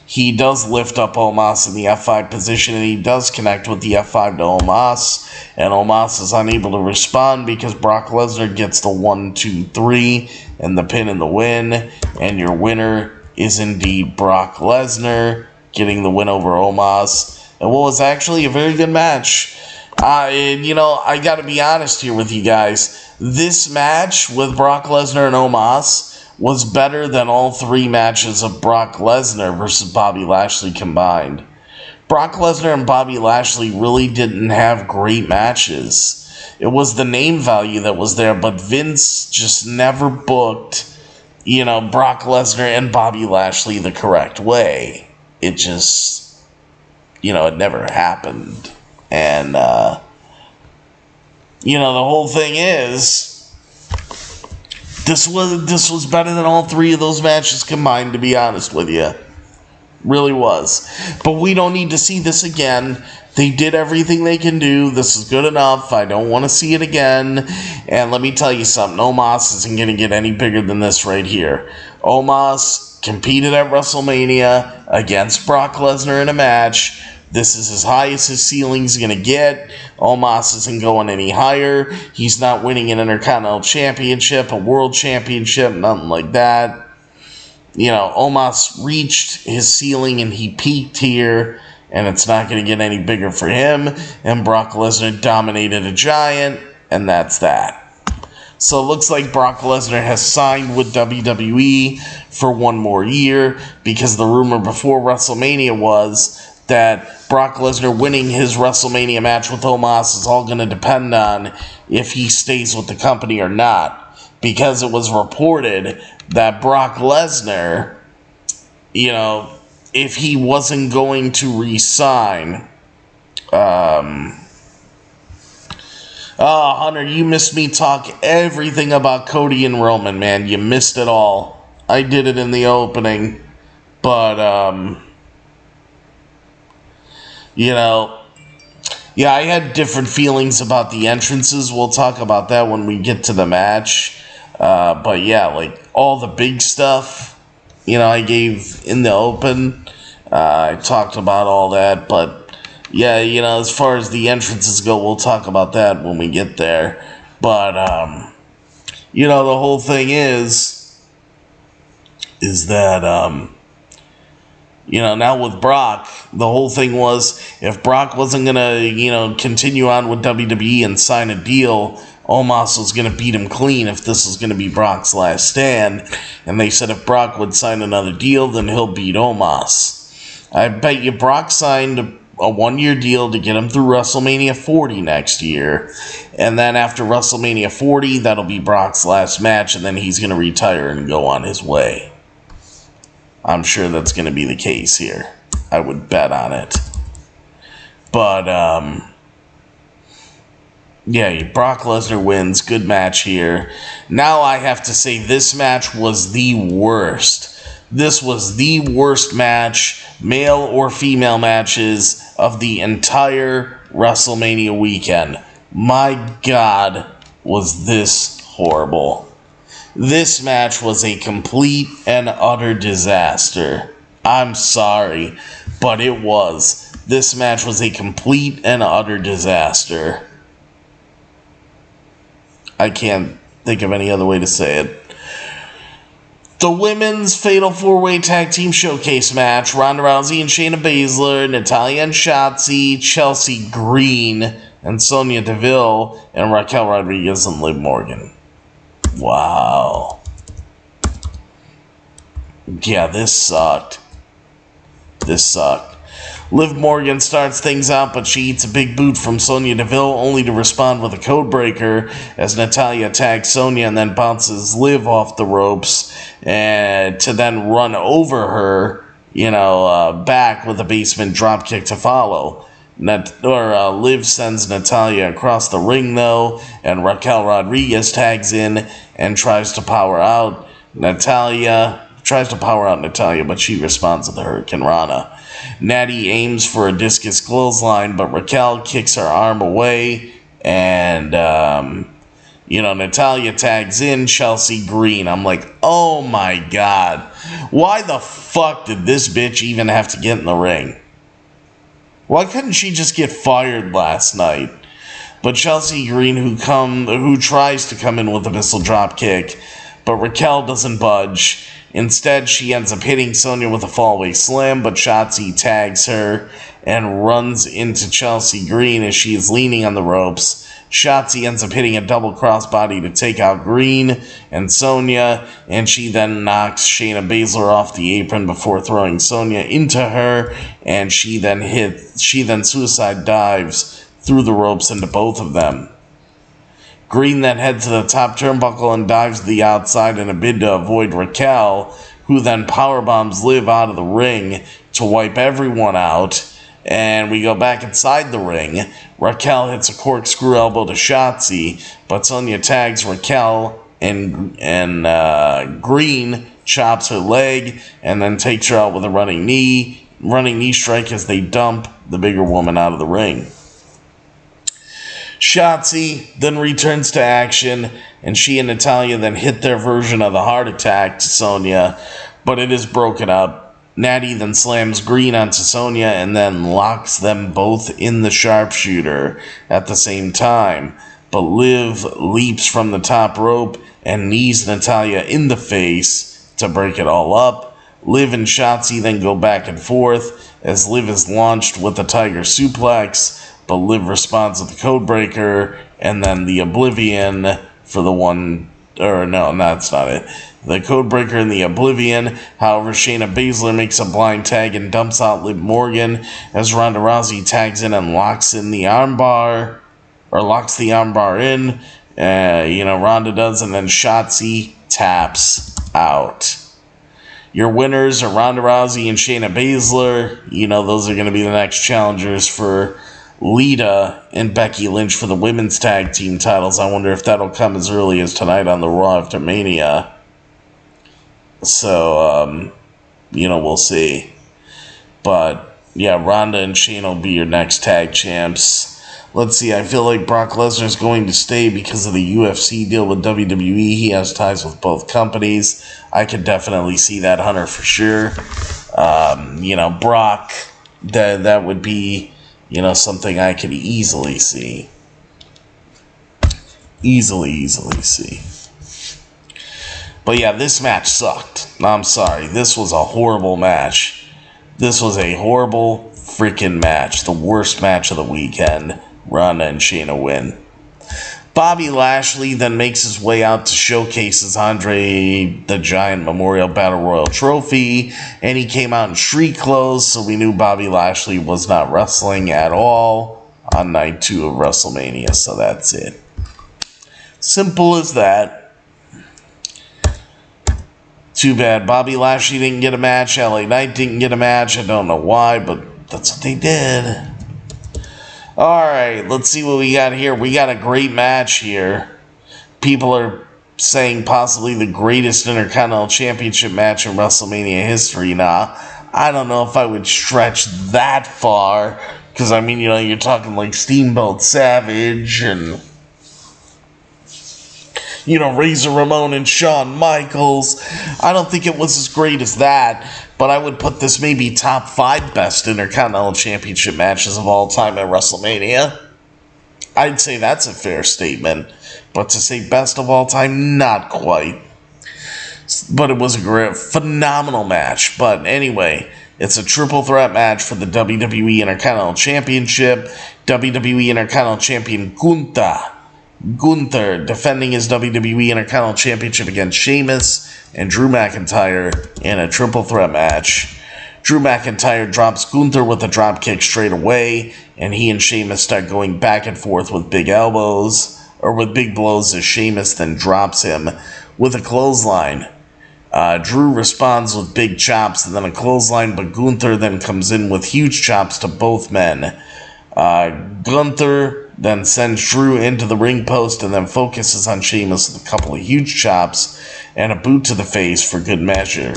he does lift up Omos in the F5 position, and he does connect with the F5 to Omos, and Omos is unable to respond because Brock Lesnar gets the 1, 2, 3, and the pin and the win, and your winner is indeed Brock Lesnar, getting the win over Omos, and what was actually a very good match. And, I gotta be honest here with you guys, this match with Brock Lesnar and Omos was better than all 3 matches of Brock Lesnar versus Bobby Lashley combined. Brock Lesnar and Bobby Lashley really didn't have great matches. It was the name value that was there, but Vince just never booked, Brock Lesnar and Bobby Lashley the correct way. It just, it never happened. And, the whole thing is, This was better than all 3 of those matches combined, to be honest with you. Really was. But we don't need to see this again. They did everything they can do. This is good enough. I don't want to see it again. And let me tell you something. Omos isn't going to get any bigger than this right here. Omos competed at WrestleMania against Brock Lesnar in a match. This is as high as his ceiling's going to get. Omos isn't going any higher. He's not winning an Intercontinental Championship, a World Championship, nothing like that. Omos reached his ceiling and he peaked here, and it's not going to get any bigger for him. And Brock Lesnar dominated a giant, and that's that. So it looks like Brock Lesnar has signed with WWE for 1 more year, because the rumor before WrestleMania was that Brock Lesnar winning his WrestleMania match with Omos is all going to depend on if he stays with the company or not. Because it was reported that Brock Lesnar, if he wasn't going to re-sign... Hunter, you missed me talk everything about Cody and Roman, man. You missed it all. I did it in the opening. But, yeah, I had different feelings about the entrances. We'll talk about that when we get to the match. But yeah, like all the big stuff, I gave in the open. I talked about all that. But yeah, as far as the entrances go, we'll talk about that when we get there. But, the whole thing is that, now with Brock, the whole thing was, if Brock wasn't going to, continue on with WWE and sign a deal, Omos was going to beat him clean if this was going to be Brock's last stand. And they said if Brock would sign another deal, then he'll beat Omos. I bet you Brock signed a 1-year deal to get him through WrestleMania 40 next year. And then after WrestleMania 40, that'll be Brock's last match, and then he's going to retire and go on his way. I'm sure that's going to be the case here. I would bet on it. But, yeah, Brock Lesnar wins. Good match here. Now I have to say this match was the worst. This was the worst match, male or female matches, of the entire WrestleMania weekend. My God, was this horrible. This match was a complete and utter disaster. I'm sorry, but it was. This match was a complete and utter disaster. I can't think of any other way to say it. The women's Fatal 4-Way Tag Team Showcase match. Ronda Rousey and Shayna Baszler, Natalya and Shotzi, Chelsea Green, and Sonya Deville, and Raquel Rodriguez and Liv Morgan. Wow. Yeah, this sucked. Liv Morgan starts things out, but she eats a big boot from Sonya Deville, only to respond with a code breaker as Natalya tags Sonya and then bounces Liv off the ropes, and to then run over her, back with a basement dropkick to follow. Liv sends Natalya across the ring, though, and Raquel Rodriguez tags in and tries to power out Natalya, but she responds with a Hurricane Rana. Natty aims for a discus clothesline, but Raquel kicks her arm away, and, Natalya tags in Chelsea Green. I'm like, oh my God. Why the fuck did this bitch even have to get in the ring? Why couldn't she just get fired last night? But Chelsea Green, who tries to come in with a missile drop kick, but Raquel doesn't budge. Instead, she ends up hitting Sonya with a fallaway slam, but Shotzi tags her and runs into Chelsea Green as she is leaning on the ropes. Shotzi ends up hitting a double crossbody to take out Green and Sonya, and she then knocks Shayna Baszler off the apron before throwing Sonya into her, and she then suicide dives through the ropes into both of them. Green then heads to the top turnbuckle and dives to the outside in a bid to avoid Raquel, who then powerbombs Liv out of the ring to wipe everyone out. And we go back inside the ring. Raquel hits a corkscrew elbow to Shotzi, but Sonya tags Raquel and Green chops her leg and then takes her out with a running knee strike as they dump the bigger woman out of the ring. Shotzi then returns to action, and she and Natalya then hit their version of the heart attack to Sonya, but it is broken up. Natty then slams Green onto Sonya and then locks them both in the sharpshooter at the same time. But Liv leaps from the top rope and knees Natalya in the face to break it all up. Liv and Shotzi then go back and forth as Liv is launched with a tiger suplex, but Liv responds with the Codebreaker and then the Oblivion for the one... Or no, that's not it. The Codebreaker and the Oblivion. However, Shayna Baszler makes a blind tag and dumps out Liv Morgan as Ronda Rousey tags in and locks the armbar in. Ronda does, and then Shotzi taps out. Your winners are Ronda Rousey and Shayna Baszler. Those are going to be the next challengers for Lita and Becky Lynch for the women's tag team titles. I wonder if that'll come as early as tonight on the Raw after Mania. So, we'll see. But, yeah, Ronda and Shayna will be your next tag champs. Let's see, I feel like Brock Lesnar's going to stay because of the UFC deal with WWE. He has ties with both companies. I could definitely see that, Hunter, for sure. Brock, that would be... something I could easily see. Easily see. But yeah, this match sucked. I'm sorry. This was a horrible match. This was a horrible freaking match. The worst match of the weekend. Ronda and Shayna win. Bobby Lashley then makes his way out to showcase his Andre the Giant Memorial Battle Royal Trophy, and he came out in street clothes, so we knew Bobby Lashley was not wrestling at all on night 2 of WrestleMania, so that's it. Simple as that. Too bad Bobby Lashley didn't get a match, LA Knight didn't get a match, I don't know why, but that's what they did. Alright, let's see what we got here. We got a great match here. People are saying possibly the greatest Intercontinental Championship match in WrestleMania history. Now, I don't know if I would stretch that far. Because, you're talking like Steamboat Savage and... Razor Ramon and Shawn Michaels. I don't think it was as great as that, but I would put this maybe top 5 best Intercontinental Championship matches of all time at WrestleMania. I'd say that's a fair statement, but to say best of all time, not quite. But it was a great, phenomenal match. But anyway, it's a triple threat match for the WWE Intercontinental Championship. WWE Intercontinental Champion Gunther defending his WWE Intercontinental Championship against Sheamus and Drew McIntyre in a triple threat match. Drew McIntyre drops Gunther with a drop kick straight away, and he and Sheamus start going back and forth with big elbows, or with big blows as Sheamus then drops him with a clothesline. Drew responds with big chops and then a clothesline, but Gunther then comes in with huge chops to both men. Gunther then sends Drew into the ring post and then focuses on Sheamus with a couple of huge chops and a boot to the face for good measure.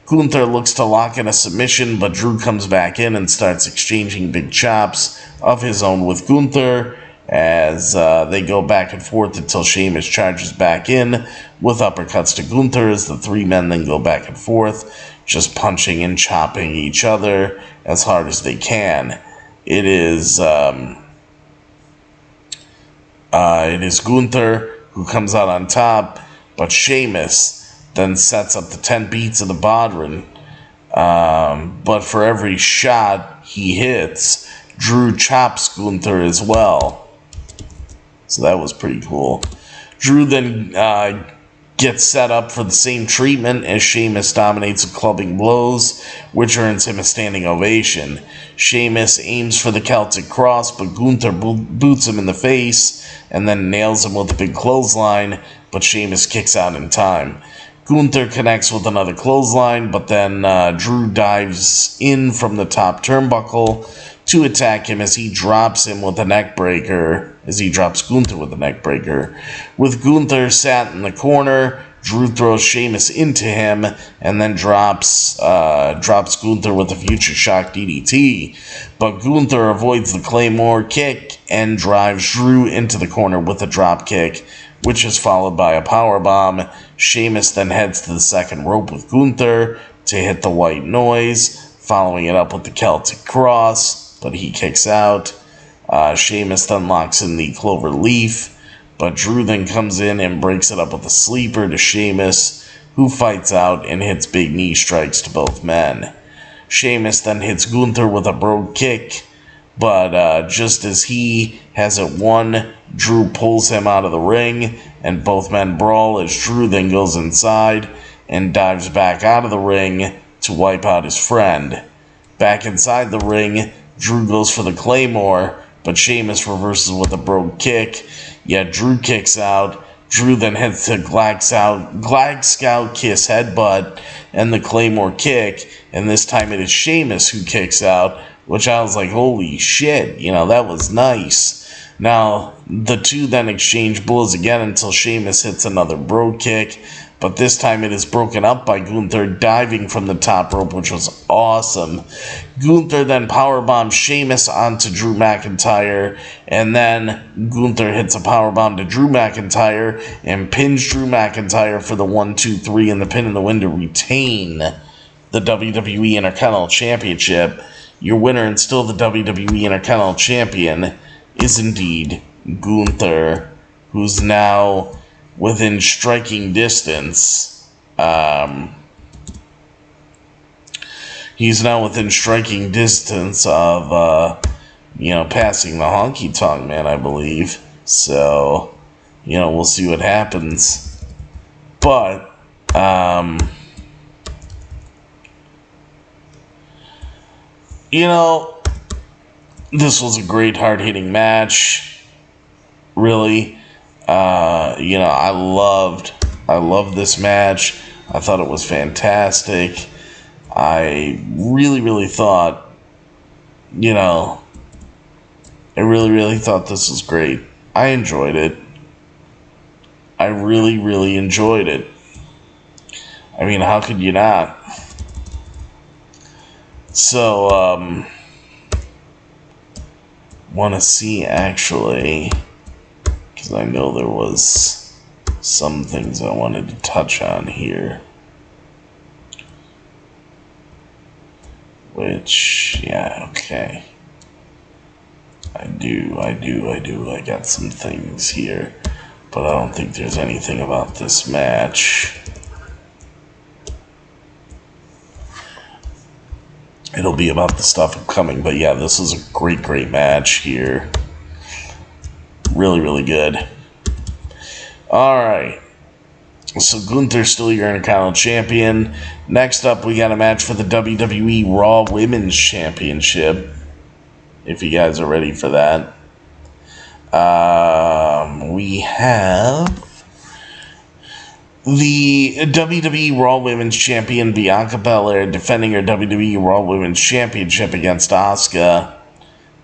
Gunther looks to lock in a submission, but Drew comes back in and starts exchanging big chops of his own with Gunther, as they go back and forth until Sheamus charges back in with uppercuts to Gunther, as the three men then go back and forth, just punching and chopping each other as hard as they can. It is Gunther who comes out on top, but Sheamus then sets up the 10 beats of the Bodhrán. But for every shot he hits, Drew chops Gunther as well. So that was pretty cool. Drew then gets set up for the same treatment as Sheamus dominates with clubbing blows, which earns him a standing ovation. Sheamus aims for the Celtic Cross, but Gunther boots him in the face and then nails him with a big clothesline, but Sheamus kicks out in time. Gunther connects with another clothesline, but then Drew dives in from the top turnbuckle to attack him as he drops him with a neck breaker, as he drops Gunther with a neck breaker. With Gunther sat in the corner, Drew throws Sheamus into him and then drops Gunther with a Future Shock DDT. But Gunther avoids the Claymore kick and drives Drew into the corner with a drop kick, which is followed by a powerbomb. Sheamus then heads to the second rope with Gunther to hit the white noise, following it up with the Celtic Cross, but he kicks out. Sheamus then locks in the Clover Leaf, but Drew then comes in and breaks it up with a sleeper to Sheamus, who fights out and hits big knee strikes to both men. Sheamus then hits Gunther with a brogue kick, but just as he has it won, Drew pulls him out of the ring, and both men brawl as Drew then goes inside and dives back out of the ring to wipe out his friend. Back inside the ring, Drew goes for the Claymore, but Sheamus reverses with a brogue kick, yet Drew kicks out. Drew then heads to Glag Scout Kiss headbutt and the Claymore kick, and this time it is Sheamus who kicks out, which I was like, holy shit, that was nice. Now, the two then exchange blows again until Sheamus hits another brogue kick, but this time it is broken up by Gunther diving from the top rope, which was awesome. Gunther then powerbombs Sheamus onto Drew McIntyre, and then Gunther hits a powerbomb to Drew McIntyre and pins Drew McIntyre for the 1-2-3 and the pin in the win to retain the WWE Intercontinental Championship. Your winner and still the WWE Intercontinental Champion is indeed Gunther, who's now within striking distance. He's now within striking distance of, passing the Honky Tonk Man, I believe. So, we'll see what happens. But, this was a great hard-hitting match. Really. I loved this match. I thought it was fantastic. I really, really thought, I really, really thought this was great. I enjoyed it. I really, really enjoyed it. I mean, how could you not? So, want to see, actually, because I know there was some things I wanted to touch on here. Which, yeah, okay. I do. I got some things here. But I don't think there's anything about this match. It'll be about the stuff upcoming. But yeah, this is a great, great match here. Really, really good. Alright. So Gunther's still your Intercontinental Champion. Next up, we got a match for the WWE Raw Women's Championship. If you guys are ready for that. We have the WWE Raw Women's Champion Bianca Belair defending her WWE Raw Women's Championship against Asuka.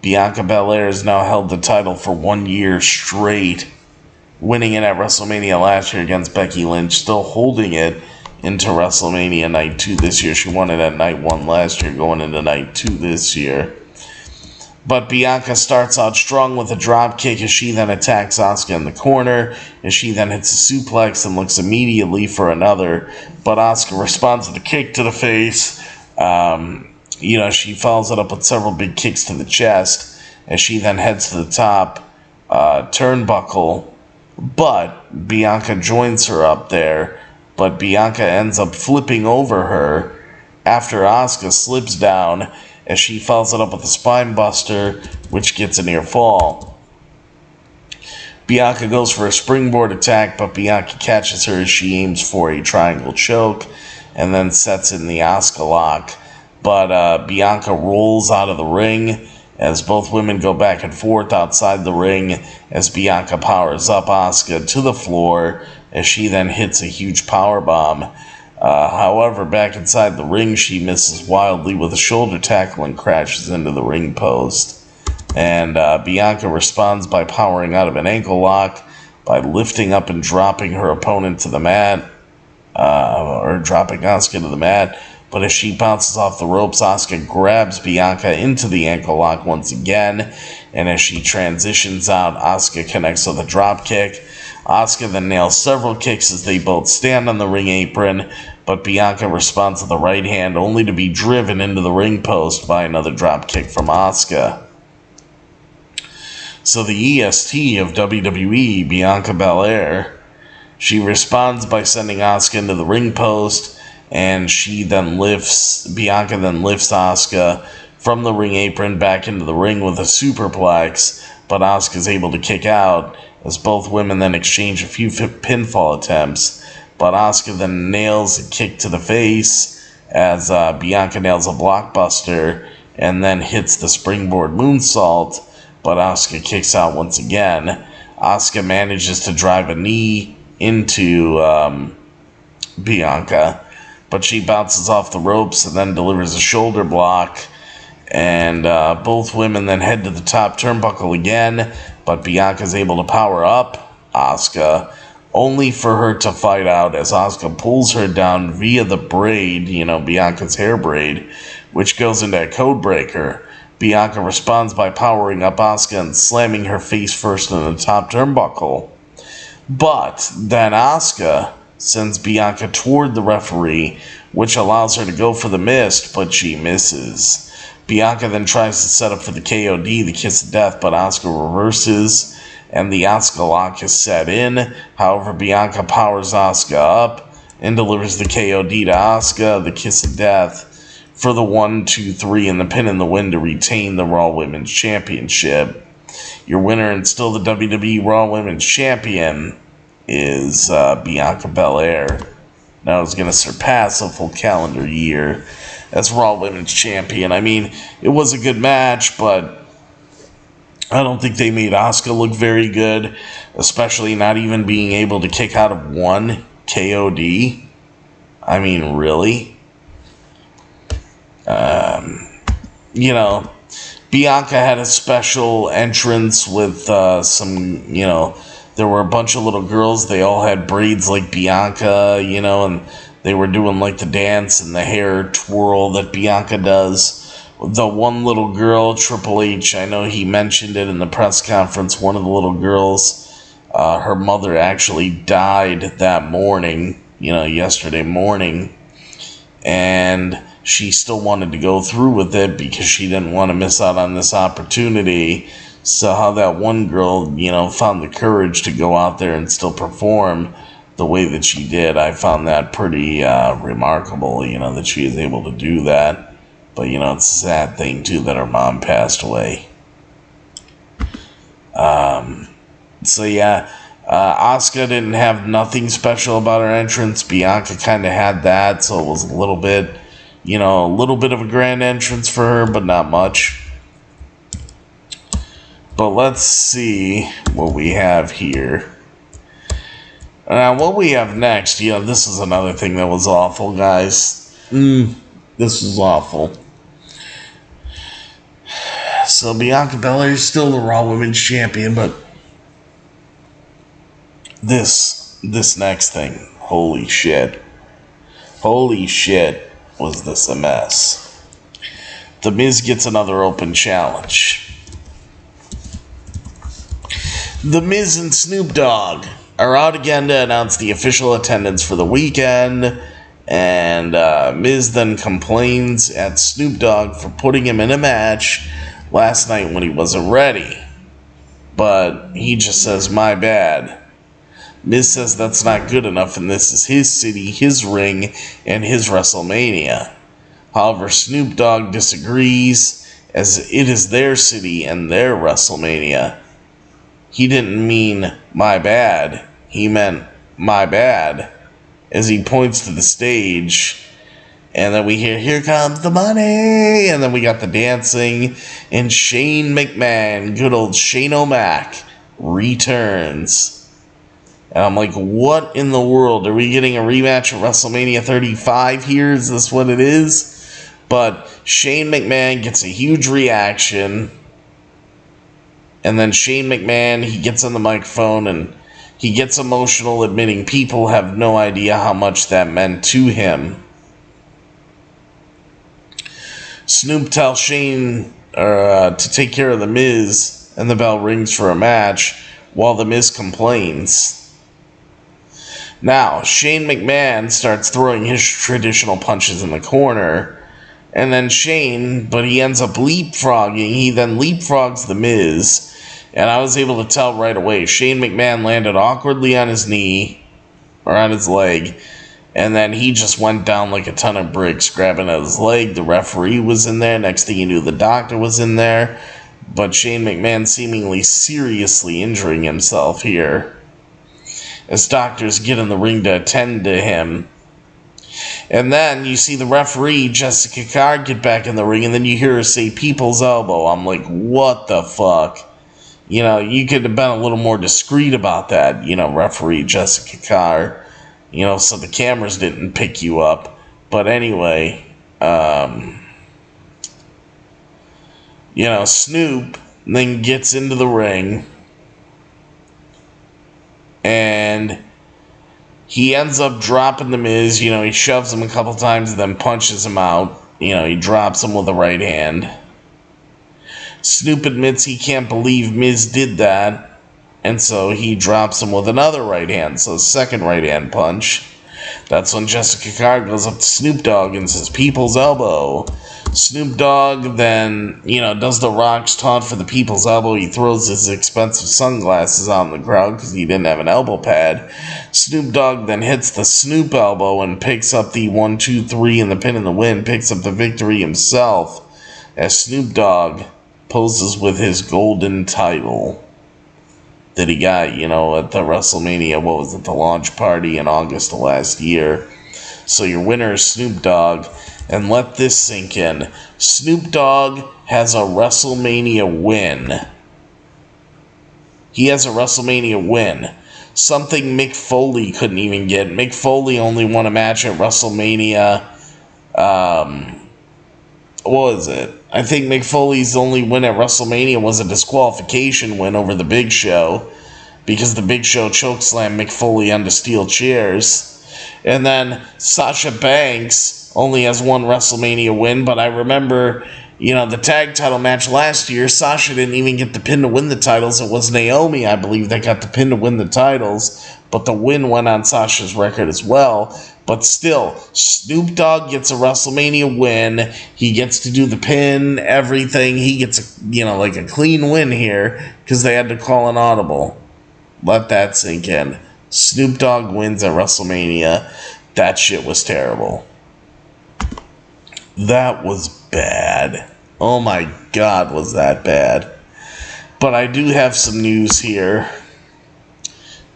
Bianca Belair has now held the title for 1 year straight, winning it at WrestleMania last year against Becky Lynch, still holding it into WrestleMania Night 2 this year. She won it at Night 1 last year, going into Night 2 this year. But Bianca starts out strong with a drop kick as she then attacks Asuka in the corner, as she then hits a suplex and looks immediately for another. But Asuka responds with a kick to the face. She follows it up with several big kicks to the chest as she then heads to the top turnbuckle. But Bianca joins her up there. But Bianca ends up flipping over her after Asuka slips down as she follows it up with a spine buster, which gets a near fall. Bianca goes for a springboard attack, but Bianca catches her as she aims for a triangle choke and then sets in the Asuka lock. But Bianca rolls out of the ring as both women go back and forth outside the ring as Bianca powers up Asuka to the floor as she then hits a huge powerbomb. However, back inside the ring, she misses wildly with a shoulder tackle and crashes into the ring post. And Bianca responds by powering out of an ankle lock by lifting up and dropping her opponent to the mat, or dropping Asuka to the mat. But as she bounces off the ropes, Asuka grabs Bianca into the ankle lock once again. And as she transitions out, Asuka connects with a drop kick. Asuka then nails several kicks as they both stand on the ring apron, but Bianca responds with a right hand only to be driven into the ring post by another drop kick from Asuka. So the EST of WWE, Bianca Belair, she responds by sending Asuka into the ring post, and Bianca then lifts Asuka from the ring apron back into the ring with a superplex, but Asuka is able to kick out as both women then exchange a few pinfall attempts. But Asuka then nails a kick to the face as Bianca nails a blockbuster and then hits the springboard moonsault, but Asuka kicks out once again. Asuka manages to drive a knee into Bianca, but she bounces off the ropes and then delivers a shoulder block. And both women then head to the top turnbuckle again, but Bianca's able to power up Asuka, only for her to fight out as Asuka pulls her down via the braid, Bianca's hair braid, which goes into a code breaker. Bianca responds by powering up Asuka and slamming her face first in the top turnbuckle. But then Asuka sends Bianca toward the referee, which allows her to go for the mist, but she misses. Bianca then tries to set up for the KOD, the Kiss of Death, but Asuka reverses, and the Asuka lock is set in. However, Bianca powers Asuka up and delivers the KOD to Asuka, the Kiss of Death, for the 1, 2, 3, and the pin in the win to retain the Raw Women's Championship. Your winner and still the WWE Raw Women's Champion is Bianca Belair. Now it's going to surpass a full calendar year as Raw Women's Champion. I mean, it was a good match, but I don't think they made Asuka look very good, especially not even being able to kick out of one KOD. I mean, really? Bianca had a special entrance with some, there were a bunch of little girls. They all had braids like Bianca, and they were doing like the dance and the hair twirl that Bianca does. The one little girl, Triple H, I know he mentioned it in the press conference, one of the little girls, her mother actually died that morning, yesterday morning. And she still wanted to go through with it because she didn't want to miss out on this opportunity. So how that one girl, found the courage to go out there and still perform the way that she did, I found that pretty remarkable, that she is able to do that. But, it's a sad thing, too, that her mom passed away. Asuka didn't have nothing special about her entrance. Bianca kind of had that, so it was a little bit of a grand entrance for her, but not much. But let's see what we have here. Now, what we have next, this is another thing that was awful, guys. This was awful. So, Bianca Belair is still the Raw Women's Champion, but this next thing, holy shit. Holy shit, was this a mess. The Miz gets another open challenge. The Miz and Snoop Dogg are out again to announce the official attendance for the weekend. And Miz then complains at Snoop Dogg for putting him in a match last night when he wasn't ready. But he just says, my bad. Miz says that's not good enough and this is his city, his ring, and his WrestleMania. However, Snoop Dogg disagrees as it is their city and their WrestleMania. He didn't mean my bad. He meant my bad as he points to the stage. And then we hear, here comes the money. And then we got the dancing. And Shane McMahon, good old Shane O'Mac, returns. And I'm like, what in the world? Are we getting a rematch of WrestleMania 35 here? Is this what it is? But Shane McMahon gets a huge reaction. And then Shane McMahon, he gets on the microphone and he gets emotional, admitting people have no idea how much that meant to him. Snoop tells Shane to take care of The Miz, and the bell rings for a match while The Miz complains. Now, Shane McMahon starts throwing his traditional punches in the corner, and then Shane, but he ends up leapfrogging. He then leapfrogs The Miz, and I was able to tell right away. Shane McMahon landed awkwardly on his knee, or on his leg, and then he just went down like a ton of bricks, grabbing at his leg. The referee was in there. Next thing you knew, the doctor was in there. But Shane McMahon seemingly seriously injuring himself here, as doctors get in the ring to attend to him. And then you see the referee, Jessica Carr, get back in the ring, and then you hear her say, people's elbow. I'm like, what the fuck? You know, you could have been a little more discreet about that, you know, referee Jessica Carr, you know, so the cameras didn't pick you up. But anyway, you know, Snoop then gets into the ring, and he ends up dropping The Miz. You know, he shoves him a couple times and then punches him out. You know, he drops him with the right hand. Snoop admits he can't believe Miz did that, and so he drops him with another right hand, so second right hand punch. That's when Jessica Carr goes up to Snoop Dogg and says, people's elbow. Snoop Dogg then, you know, does the Rock's taunt for the people's elbow. He throws his expensive sunglasses out in the crowd because he didn't have an elbow pad. Snoop Dogg then hits the Snoop elbow and picks up the 1, 2, 3 and the pin in the win, picks up the victory himself as Snoop Dogg poses with his golden title that he got, you know, at the WrestleMania, what was it, the launch party in August of last year. So your winner is Snoop Dogg, and let this sink in. Snoop Dogg has a WrestleMania win. He has a WrestleMania win. Something Mick Foley couldn't even get. Mick Foley only won a match at WrestleMania, what was it? I think Mick Foley's only win at WrestleMania was a disqualification win over the Big Show, because the Big Show chokeslammed Mick Foley onto steel chairs. And then Sasha Banks only has one WrestleMania win, but I remember, you know, the tag title match last year, Sasha didn't even get the pin to win the titles. It was Naomi, I believe, that got the pin to win the titles, but the win went on Sasha's record as well. But still, Snoop Dogg gets a WrestleMania win. He gets to do the pin, everything. He gets, a, you know, like a clean win here because they had to call an audible. Let that sink in. Snoop Dogg wins at WrestleMania. That shit was terrible. That was bad. Oh my God, was that bad. But I do have some news here.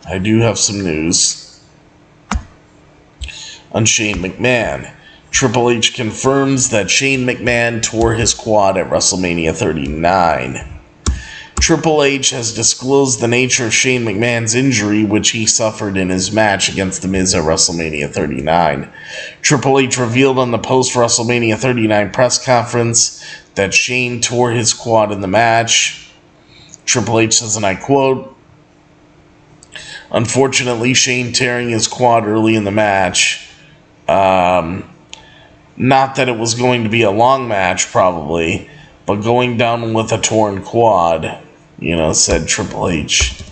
I do have some news on Shane McMahon. Triple H confirms that Shane McMahon tore his quad at WrestleMania 39. Triple H has disclosed the nature of Shane McMahon's injury, which he suffered in his match against The Miz at WrestleMania 39. Triple H revealed on the post-WrestleMania 39 press conference that Shane tore his quad in the match. Triple H says, and I quote, unfortunately, Shane tearing his quad early in the match. Not that it was going to be a long match, probably, but going down with a torn quad, you know, said Triple H.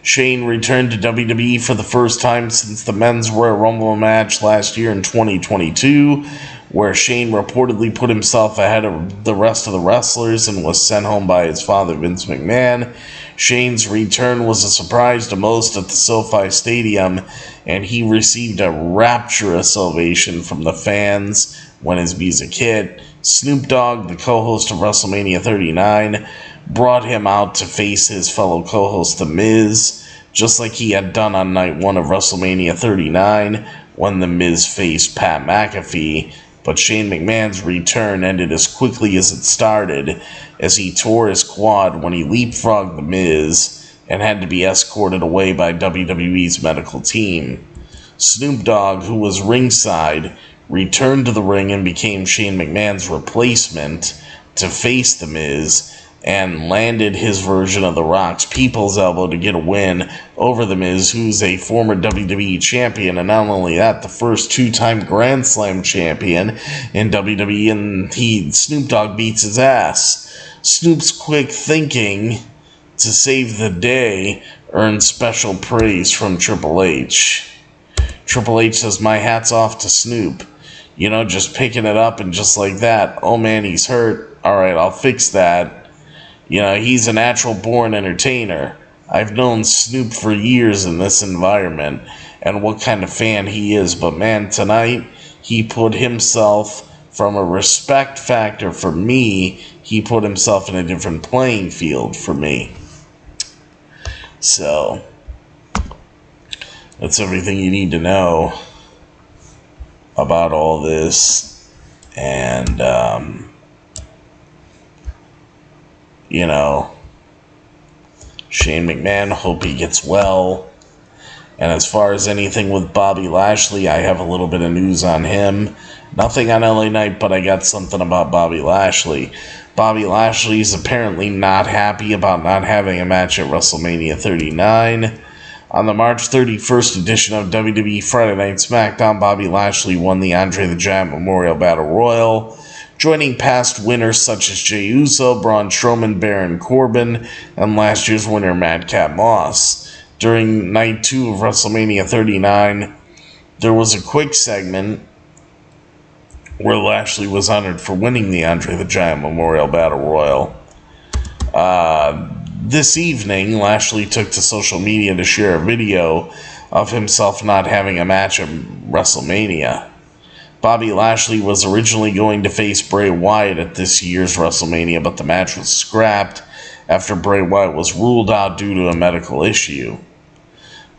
Shane returned to WWE for the first time since the Men's Royal Rumble match last year in 2022, where Shane reportedly put himself ahead of the rest of the wrestlers and was sent home by his father, Vince McMahon. Shane's return was a surprise to most at the SoFi Stadium, and he received a rapturous ovation from the fans when his music hit. Snoop Dogg, the co-host of WrestleMania 39, brought him out to face his fellow co-host The Miz, just like he had done on night 1 of WrestleMania 39 when The Miz faced Pat McAfee. But Shane McMahon's return ended as quickly as it started, as he tore his quad when he leapfrogged The Miz and had to be escorted away by WWE's medical team. Snoop Dogg, who was ringside, returned to the ring and became Shane McMahon's replacement to face The Miz, and landed his version of The Rock's People's Elbow to get a win over The Miz, who's a former WWE champion, and not only that, the first 2-time Grand Slam champion in WWE, and Snoop Dogg beats his ass. Snoop's quick thinking to save the day earned special praise from Triple H. Triple H says, "My hat's off to Snoop. You know, just picking it up and just like that. Oh man, he's hurt. Alright, I'll fix that. You know, he's a natural born entertainer. I've known Snoop for years in this environment and what kind of fan he is. But man, tonight he put himself, from a respect factor for me, he put himself in a different playing field for me." So, that's everything you need to know about all this. And, you know, Shane McMahon, hope he gets well. And as far as anything with Bobby Lashley, I have a little bit of news on him. Nothing on LA Knight, but I got something about Bobby Lashley. Bobby Lashley is apparently not happy about not having a match at WrestleMania 39. On the March 31st edition of WWE Friday Night SmackDown, Bobby Lashley won the Andre the Giant Memorial Battle Royal, joining past winners such as Jey Uso, Braun Strowman, Baron Corbin, and last year's winner Madcap Moss. During night 2 of WrestleMania 39, there was a quick segment where Lashley was honored for winning the Andre the Giant Memorial Battle Royal. This evening, Lashley took to social media to share a video of himself not having a match at WrestleMania. Bobby Lashley was originally going to face Bray Wyatt at this year's WrestleMania, but the match was scrapped after Bray Wyatt was ruled out due to a medical issue.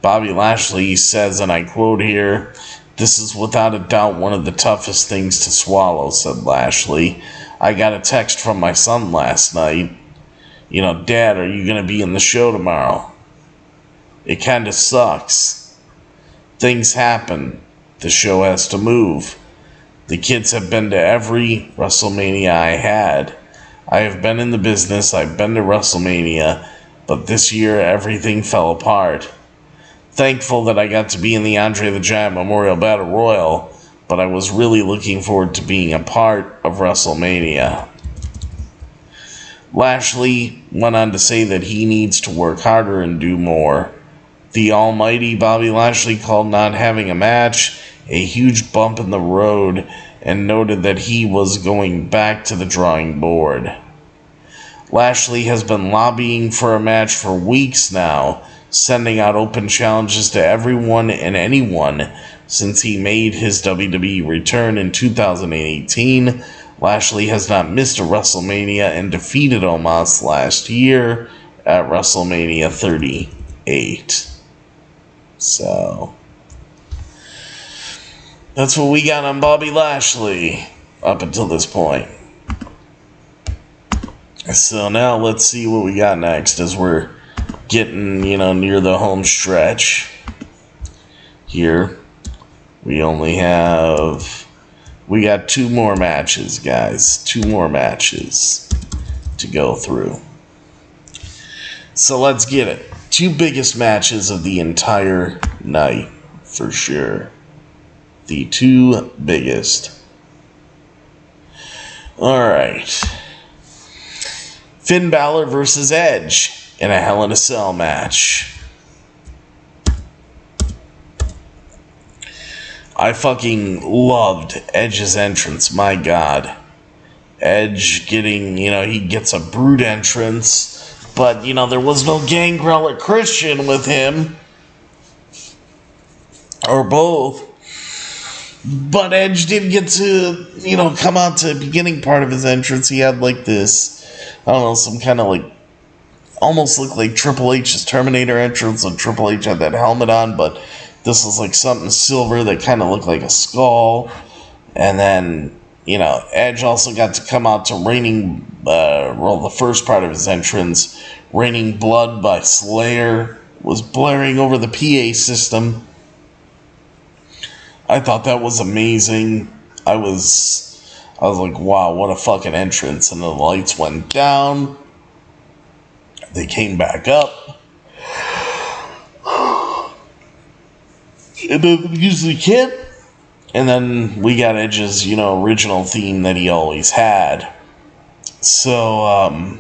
Bobby Lashley says, and I quote here, "This is without a doubt one of the toughest things to swallow," said Lashley. "I got a text from my son last night. You know, Dad, are you going to be in the show tomorrow? It kind of sucks. Things happen. The show has to move. The kids have been to every WrestleMania I had. I have been in the business, I've been to WrestleMania, but this year everything fell apart. Thankful that I got to be in the Andre the Giant Memorial Battle Royal, but I was really looking forward to being a part of WrestleMania." Lashley went on to say that he needs to work harder and do more. The almighty Bobby Lashley called not having a match a huge bump in the road and noted that he was going back to the drawing board. Lashley has been lobbying for a match for weeks now, sending out open challenges to everyone and anyone since he made his WWE return in 2018. Lashley has not missed a WrestleMania and defeated Omos last year at WrestleMania 38. So, that's what we got on Bobby Lashley up until this point. So now let's see what we got next as we're getting, near the home stretch here. We got 2 more matches, guys. 2 more matches to go through. So let's get it. 2 biggest matches of the entire night, for sure. The 2 biggest. Alright. Finn Balor versus Edge in a Hell in a Cell match. I fucking loved Edge's entrance. My God. Edge getting, he gets a brute entrance. But, there was no Gangrel or Christian with him. Or both. But Edge did get to, come out to the beginning part of his entrance. He had like this, I don't know, some kind of like, almost looked like Triple H's Terminator entrance when Triple H had that helmet on, but this was like something silver that kind of looked like a skull. And then, Edge also got to come out to the first part of his entrance, Raining Blood by Slayer, was blaring over the PA system. I thought that was amazing. I was like, wow, what a fucking entrance. And the lights went down. They came back up. And then the music hit. And then we got Edge's, original theme that he always had. So,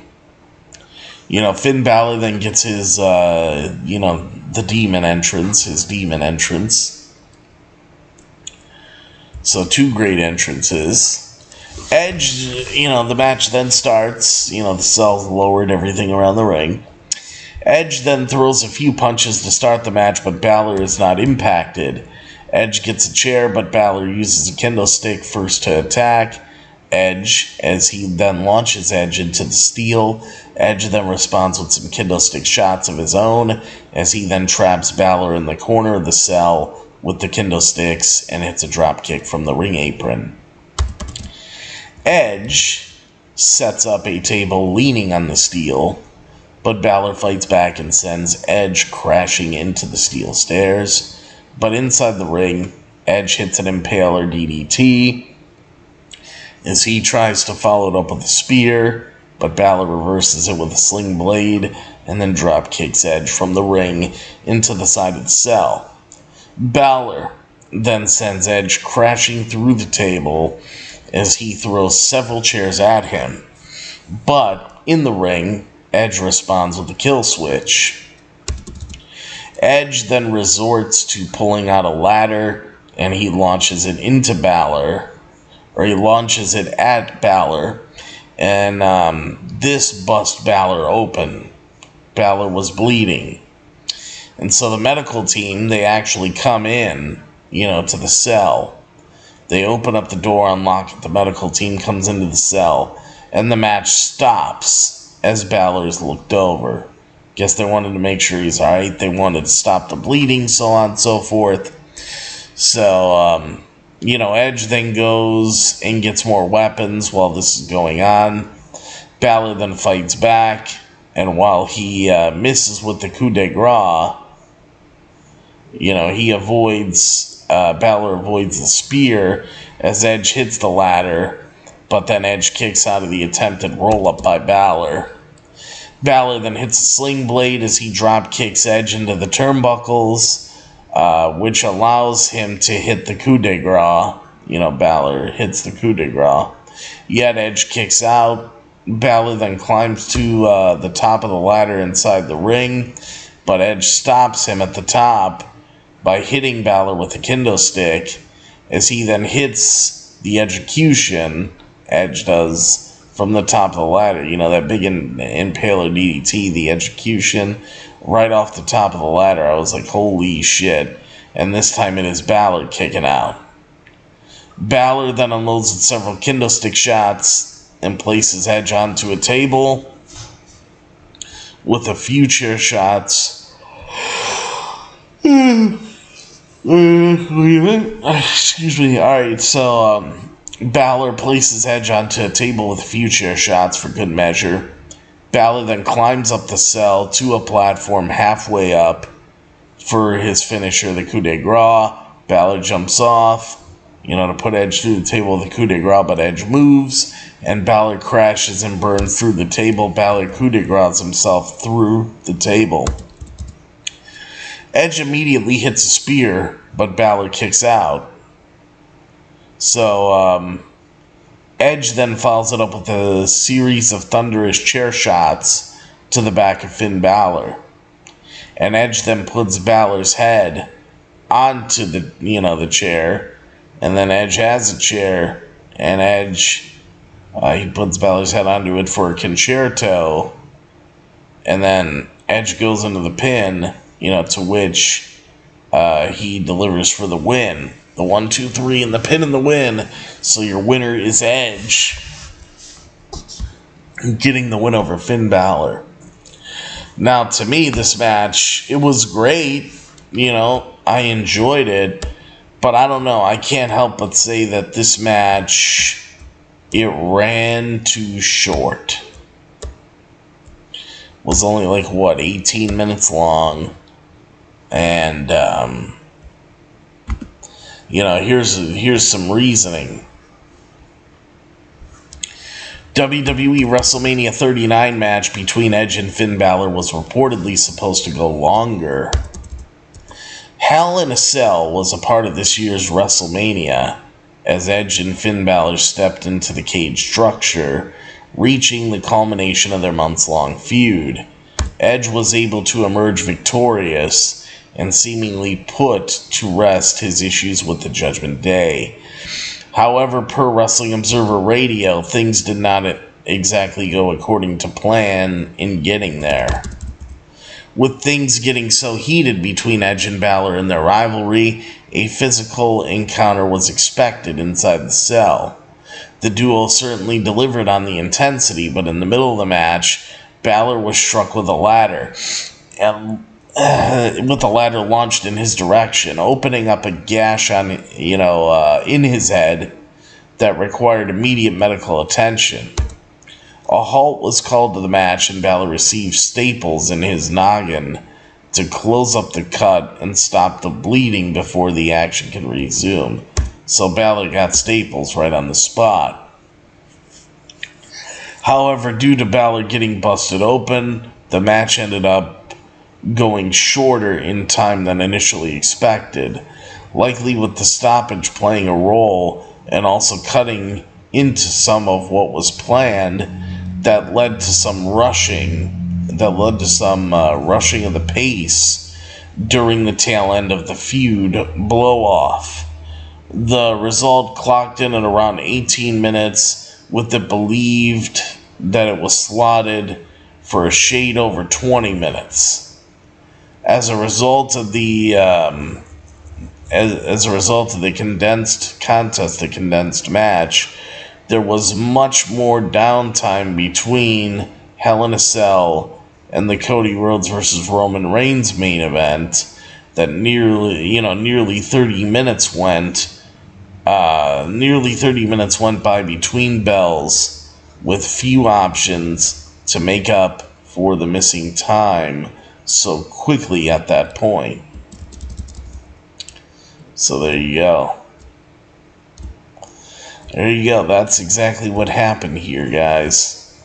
Finn Balor then gets his, the demon entrance, So 2 great entrances. Edge, the match then starts. The cell's lowered, everything around the ring. Edge then throws a few punches to start the match, but Balor is not impacted. Edge gets a chair, but Balor uses a kendo stick first to attack Edge, as he then launches Edge into the steel. Edge then responds with some kendo stick shots of his own, as he then traps Balor in the corner of the cell with the kendo sticks and hits a drop kick from the ring apron. Edge sets up a table leaning on the steel, but Balor fights back and sends Edge crashing into the steel stairs. But inside the ring, Edge hits an Impaler DDT as he tries to follow it up with a spear, but Balor reverses it with a sling blade and then drop kicks Edge from the ring into the side of the cell. Balor then sends Edge crashing through the table as he throws several chairs at him. But in the ring, Edge responds with a kill switch. Edge then resorts to pulling out a ladder, and he launches it into Balor, or he launches it at Balor, and this busts Balor open. Balor was bleeding. And so the medical team, they actually come in, to the cell. They open up the door, unlock it. The medical team comes into the cell, and the match stops as Balor's looked over. Guess they wanted to make sure he's alright. They wanted to stop the bleeding, so on and so forth. So, Edge then goes and gets more weapons while this is going on. Balor then fights back, and while he misses with the coup de grace, Balor avoids the spear as Edge hits the ladder, but then Edge kicks out of the attempted roll-up by Balor. Balor then hits a sling blade as he drop kicks Edge into the turnbuckles, which allows him to hit the coup de grace. Balor hits the coup de grace. Yet Edge kicks out. Balor then climbs to the top of the ladder inside the ring, but Edge stops him at the top by hitting Balor with a kendo stick, as he then hits the execution, Edge does, from the top of the ladder. That big Impaler DDT, the execution, right off the top of the ladder. I was like, holy shit. And this time it is Balor kicking out. Balor then unloads several kendo stick shots and places Edge onto a table with a few chair shots. Excuse me. Alright, so Balor places Edge onto a table with a few chair shots for good measure. Balor then climbs up the cell to a platform halfway up for his finisher, the coup de grace. Balor jumps off, to put Edge through the table with the coup de grace, but Edge moves, and Balor crashes and burns through the table. Balor coup de grace himself through the table. Edge immediately hits a spear, but Balor kicks out. So, Edge then follows it up with a series of thunderous chair shots to the back of Finn Balor. And Edge then puts Balor's head onto the chair, and then Edge has a chair, and Edge, he puts Balor's head onto it for a concerto, and then Edge goes into the pin, to which he delivers for the win. The 1, 2, 3, and the pin and the win. So your winner is Edge, getting the win over Finn Balor. Now, to me, this match, it was great. I enjoyed it. But I don't know. I can't help but say that this match, it ran too short. It was only 18 minutes long. And, here's some reasoning. WWE WrestleMania 39 match between Edge and Finn Balor was reportedly supposed to go longer. Hell in a Cell was a part of this year's WrestleMania, as Edge and Finn Balor stepped into the cage structure, reaching the culmination of their months-long feud. Edge was able to emerge victorious and seemingly put to rest his issues with the Judgment Day. However, per Wrestling Observer Radio, things did not exactly go according to plan in getting there. With things getting so heated between Edge and Balor in their rivalry, a physical encounter was expected inside the cell. The duo certainly delivered on the intensity, but in the middle of the match, Balor was struck with a ladder, and with the ladder launched in his direction, opening up a gash in his head that required immediate medical attention. A halt was called to the match, and Balor received staples in his noggin to close up the cut and stop the bleeding before the action could resume. So Balor got staples right on the spot. However, due to Balor getting busted open, the match ended up going shorter in time than initially expected, likely with the stoppage playing a role and also cutting into some of what was planned that led to some rushing of the pace during the tail end of the feud blow-off. The result clocked in at around 18 minutes, with it believed that it was slotted for a shade over 20 minutes. As a result of the condensed match, there was much more downtime between Hell in a Cell and the Cody Rhodes versus Roman Reigns main event that nearly 30 minutes went by between bells, with few options to make up for the missing time so quickly at that point. So there you go. That's exactly what happened here, guys.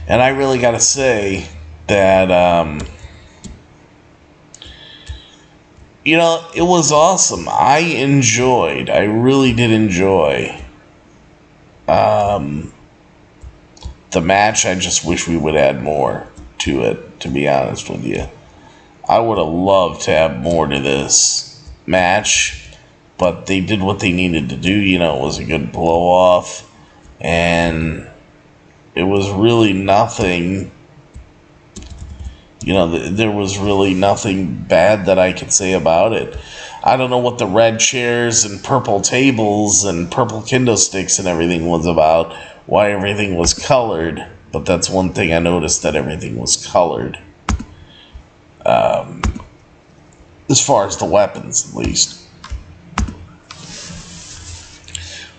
And I really gotta say that it was awesome. I really did enjoy the match. I just wish we would add more to it, to be honest with you. I would have loved to have more to this match, but they did what they needed to do. It was a good blow-off, and it was really nothing, there was really nothing bad that I could say about it. I don't know what the red chairs and purple tables and purple kendo sticks and everything was about, why everything was colored, but that's one thing I noticed, that everything was colored. As far as the weapons, at least.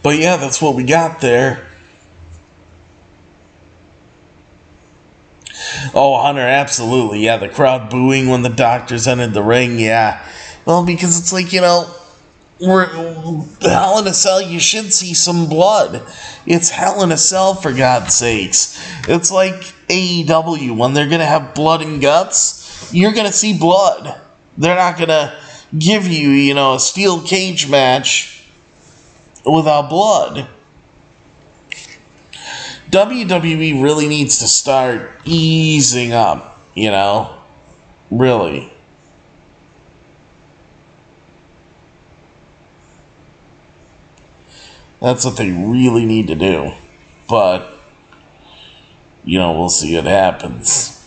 But yeah, that's what we got there. Oh, Hunter, absolutely. Yeah, the crowd booing when the doctors entered the ring. Yeah. Well, because it's we're Hell in a Cell, you should see some blood. It's Hell in a Cell, for God's sakes. It's like AEW, when they're going to have blood and guts, you're going to see blood. They're not going to give you, a steel cage match without blood. WWE really needs to start easing up, really. That's what they really need to do. But, we'll see what happens.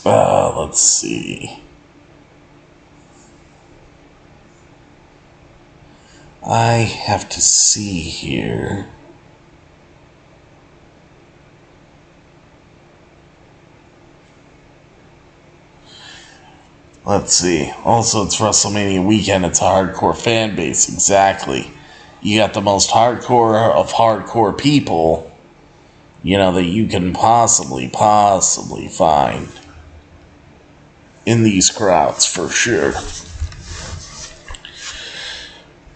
Let's see. I have to see here. Let's see. Also, it's WrestleMania weekend. It's a hardcore fan base. Exactly. You got the most hardcore of hardcore people, that you can possibly find in these crowds, for sure.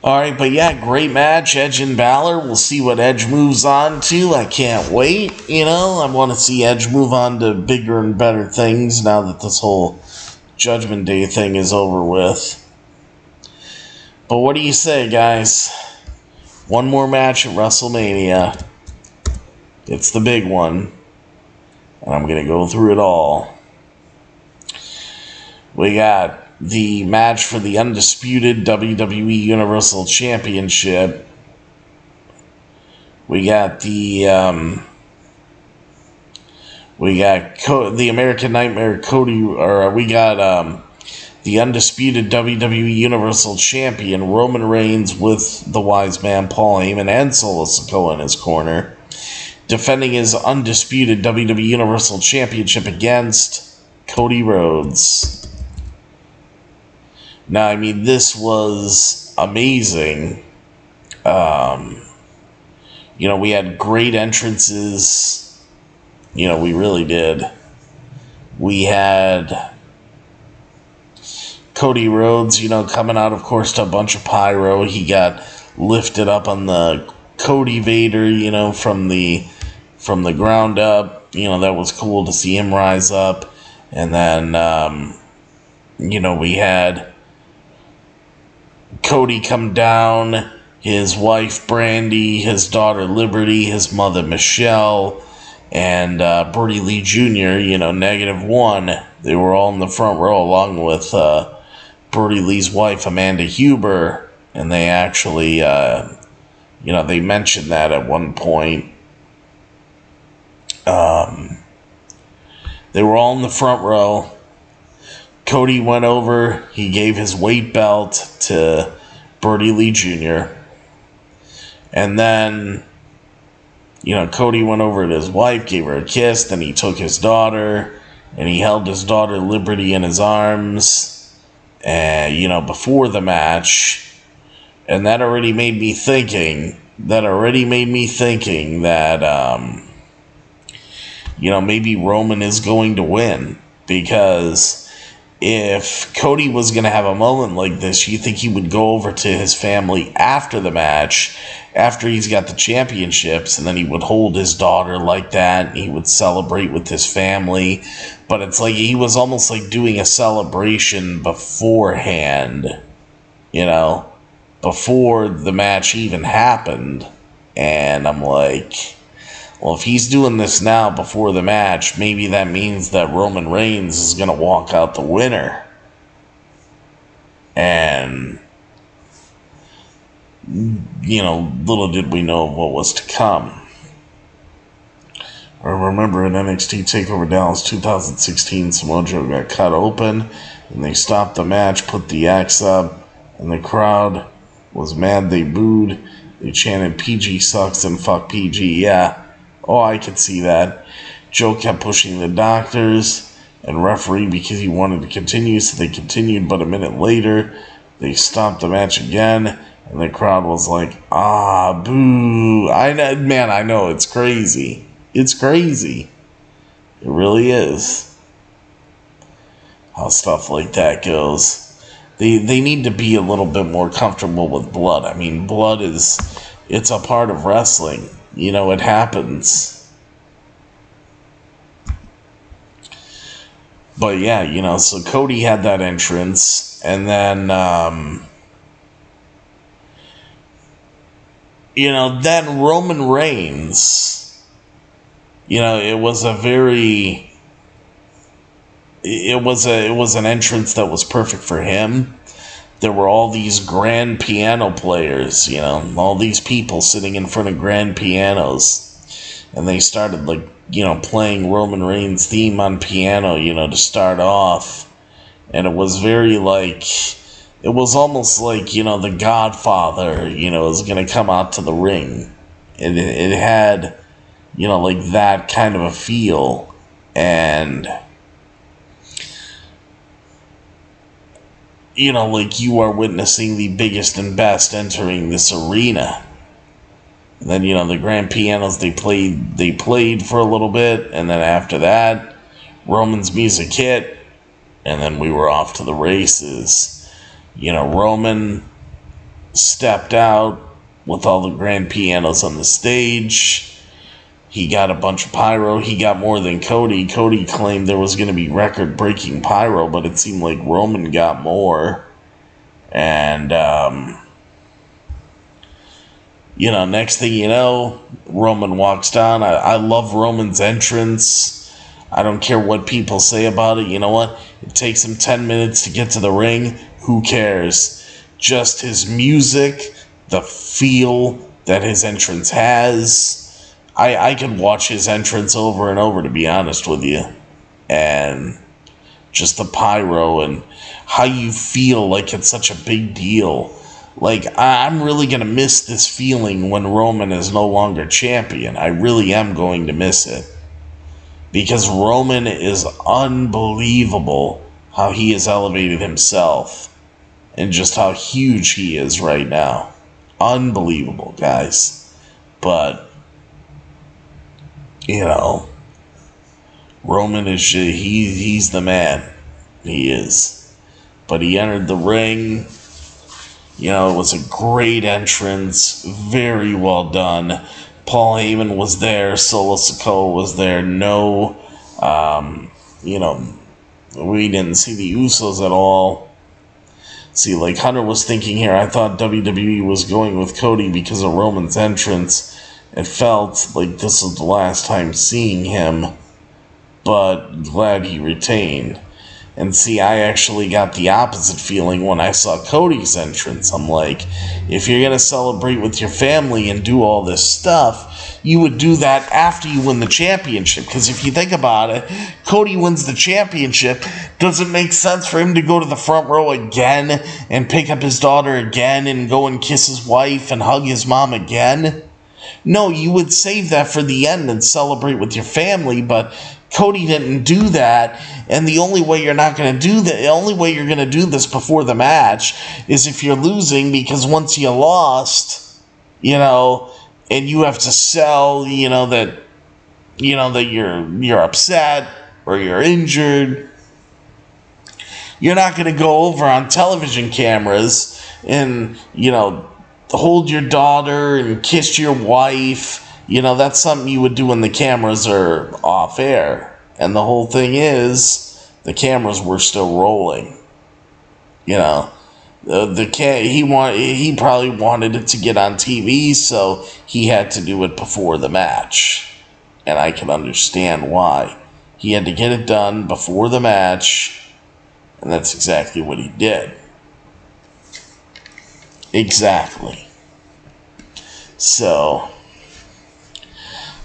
Alright, but yeah, great match. Edge and Balor. We'll see what Edge moves on to. I can't wait. I want to see Edge move on to bigger and better things now that this whole Judgment Day thing is over with. But what do you say, guys? One more match at WrestleMania. It's the big one. And I'm going to go through it all. We got the match for the undisputed WWE Universal Championship. We got the American Nightmare Cody, we got the undisputed WWE Universal Champion Roman Reigns with the Wise Man Paul Heyman and Solo Sikoa in his corner, defending his undisputed WWE Universal Championship against Cody Rhodes. Now, I mean, this was amazing. We had great entrances. We really did. We had Cody Rhodes, coming out, of course, to a bunch of pyro. He got lifted up on the Cody Vader, from the ground up. That was cool to see him rise up. And then, we had Cody come down, his wife Brandy, his daughter Liberty, his mother Michelle, and Brody Lee Jr., -1. They were all in the front row along with Brody Lee's wife Amanda Huber, and they actually, they mentioned that at one point. They were all in the front row. Cody went over, he gave his weight belt to Brody Lee Jr. And then, Cody went over to his wife, gave her a kiss, then he took his daughter, and he held his daughter Liberty in his arms, before the match. And that already made me thinking that, maybe Roman is going to win, because if Cody was going to have a moment like this, you think he would go over to his family after the match, after he's got the championships, and then he would hold his daughter like that, and he would celebrate with his family. But it's like he was almost like doing a celebration beforehand, before the match even happened. And I'm like, well, if he's doing this now before the match, maybe that means that Roman Reigns is going to walk out the winner. And, little did we know what was to come. I remember in NXT TakeOver Dallas 2016, Samoa Joe got cut open, and they stopped the match, put the X up, and the crowd was mad. They booed. They chanted PG sucks and fuck PG. Yeah. Oh, I could see that. Joe kept pushing the doctors and referee because he wanted to continue, so they continued, but a minute later, they stopped the match again, and the crowd was like, boo. I know, it's crazy. It's crazy. It really is. How stuff like that goes. They need to be a little bit more comfortable with blood. I mean, blood it's a part of wrestling. It happens. But yeah, so Cody had that entrance, and then, then Roman Reigns, it was an entrance that was perfect for him. there were all these grand piano players, you know, all these people sitting in front of grand pianos. And they started, like, you know, playing Roman Reigns' theme on piano, you know, to start off. And it was very, like, it was almost like, you know, the Godfather, you know, is going to come out to the ring. And it had, you know, like that kind of a feel. And, you know, like you are witnessing the biggest and best entering this arena. And then, you know, the grand pianos, they played for a little bit, and then after that, Roman's music hit, and then we were off to the races. You know, Roman stepped out with all the grand pianos on the stage. He got a bunch of pyro. He got more than Cody. Cody claimed there was going to be record-breaking pyro, but it seemed like Roman got more. And, you know, next thing you know, Roman walks down. I love Roman's entrance. I don't care what people say about it. You know what? It takes him 10 minutes to get to the ring. Who cares? Just his music, the feel that his entrance has. I could watch his entrance over and over, to be honest with you. And just the pyro and how you feel like it's such a big deal. Like, I'm really going to miss this feeling when Roman is no longer champion. I really am going to miss it. Because Roman is unbelievable how he has elevated himself. And just how huge he is right now. Unbelievable, guys. But, you know, Roman is, he's the man. He is. But he entered the ring. You know, it was a great entrance, very well done. Paul Heyman was there, Solo Sikoa was there. No, you know, we didn't see the Usos at all. See, like Hunter was thinking here, I thought WWE was going with Cody because of Roman's entrance. It felt like this was the last time seeing him, but glad he retained. And see, I actually got the opposite feeling when I saw Cody's entrance. I'm like, if you're going to celebrate with your family and do all this stuff, you would do that after you win the championship. Because if you think about it, Cody wins the championship. Does it make sense for him to go to the front row again and pick up his daughter again and go and kiss his wife and hug his mom again? No, you would save that for the end and celebrate with your family, but Cody didn't do that, and the only way you're not going to do that, the only way you're going to do this before the match is if you're losing, because once you lost, you know, and you have to sell, that you're upset or you're injured, you're not going to go over on television cameras and, hold your daughter and kiss your wife. That's something you would do when the cameras are off air. And the whole thing is, the cameras were still rolling. He probably wanted it to get on TV, so he had to do it before the match. And I can understand why. He had to get it done before the match, and that's exactly what he did. Exactly. So,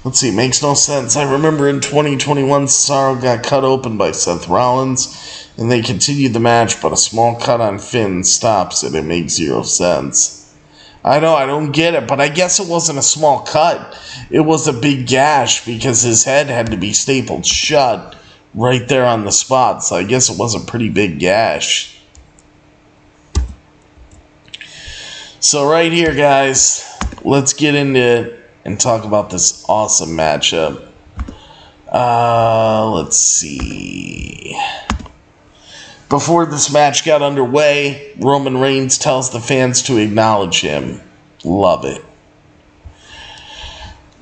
let's see, makes no sense. I remember in 2021, Cesaro got cut open by Seth Rollins, and they continued the match, but a small cut on Finn stops it. It makes zero sense. I know, I don't get it, but I guess it wasn't a small cut. It was a big gash, because his head had to be stapled shut right there on the spot, so I guess it was a pretty big gash. So right here, guys, let's get into it and talk about this awesome matchup. Let's see. Before this match got underway, Roman Reigns tells the fans to acknowledge him. Love it.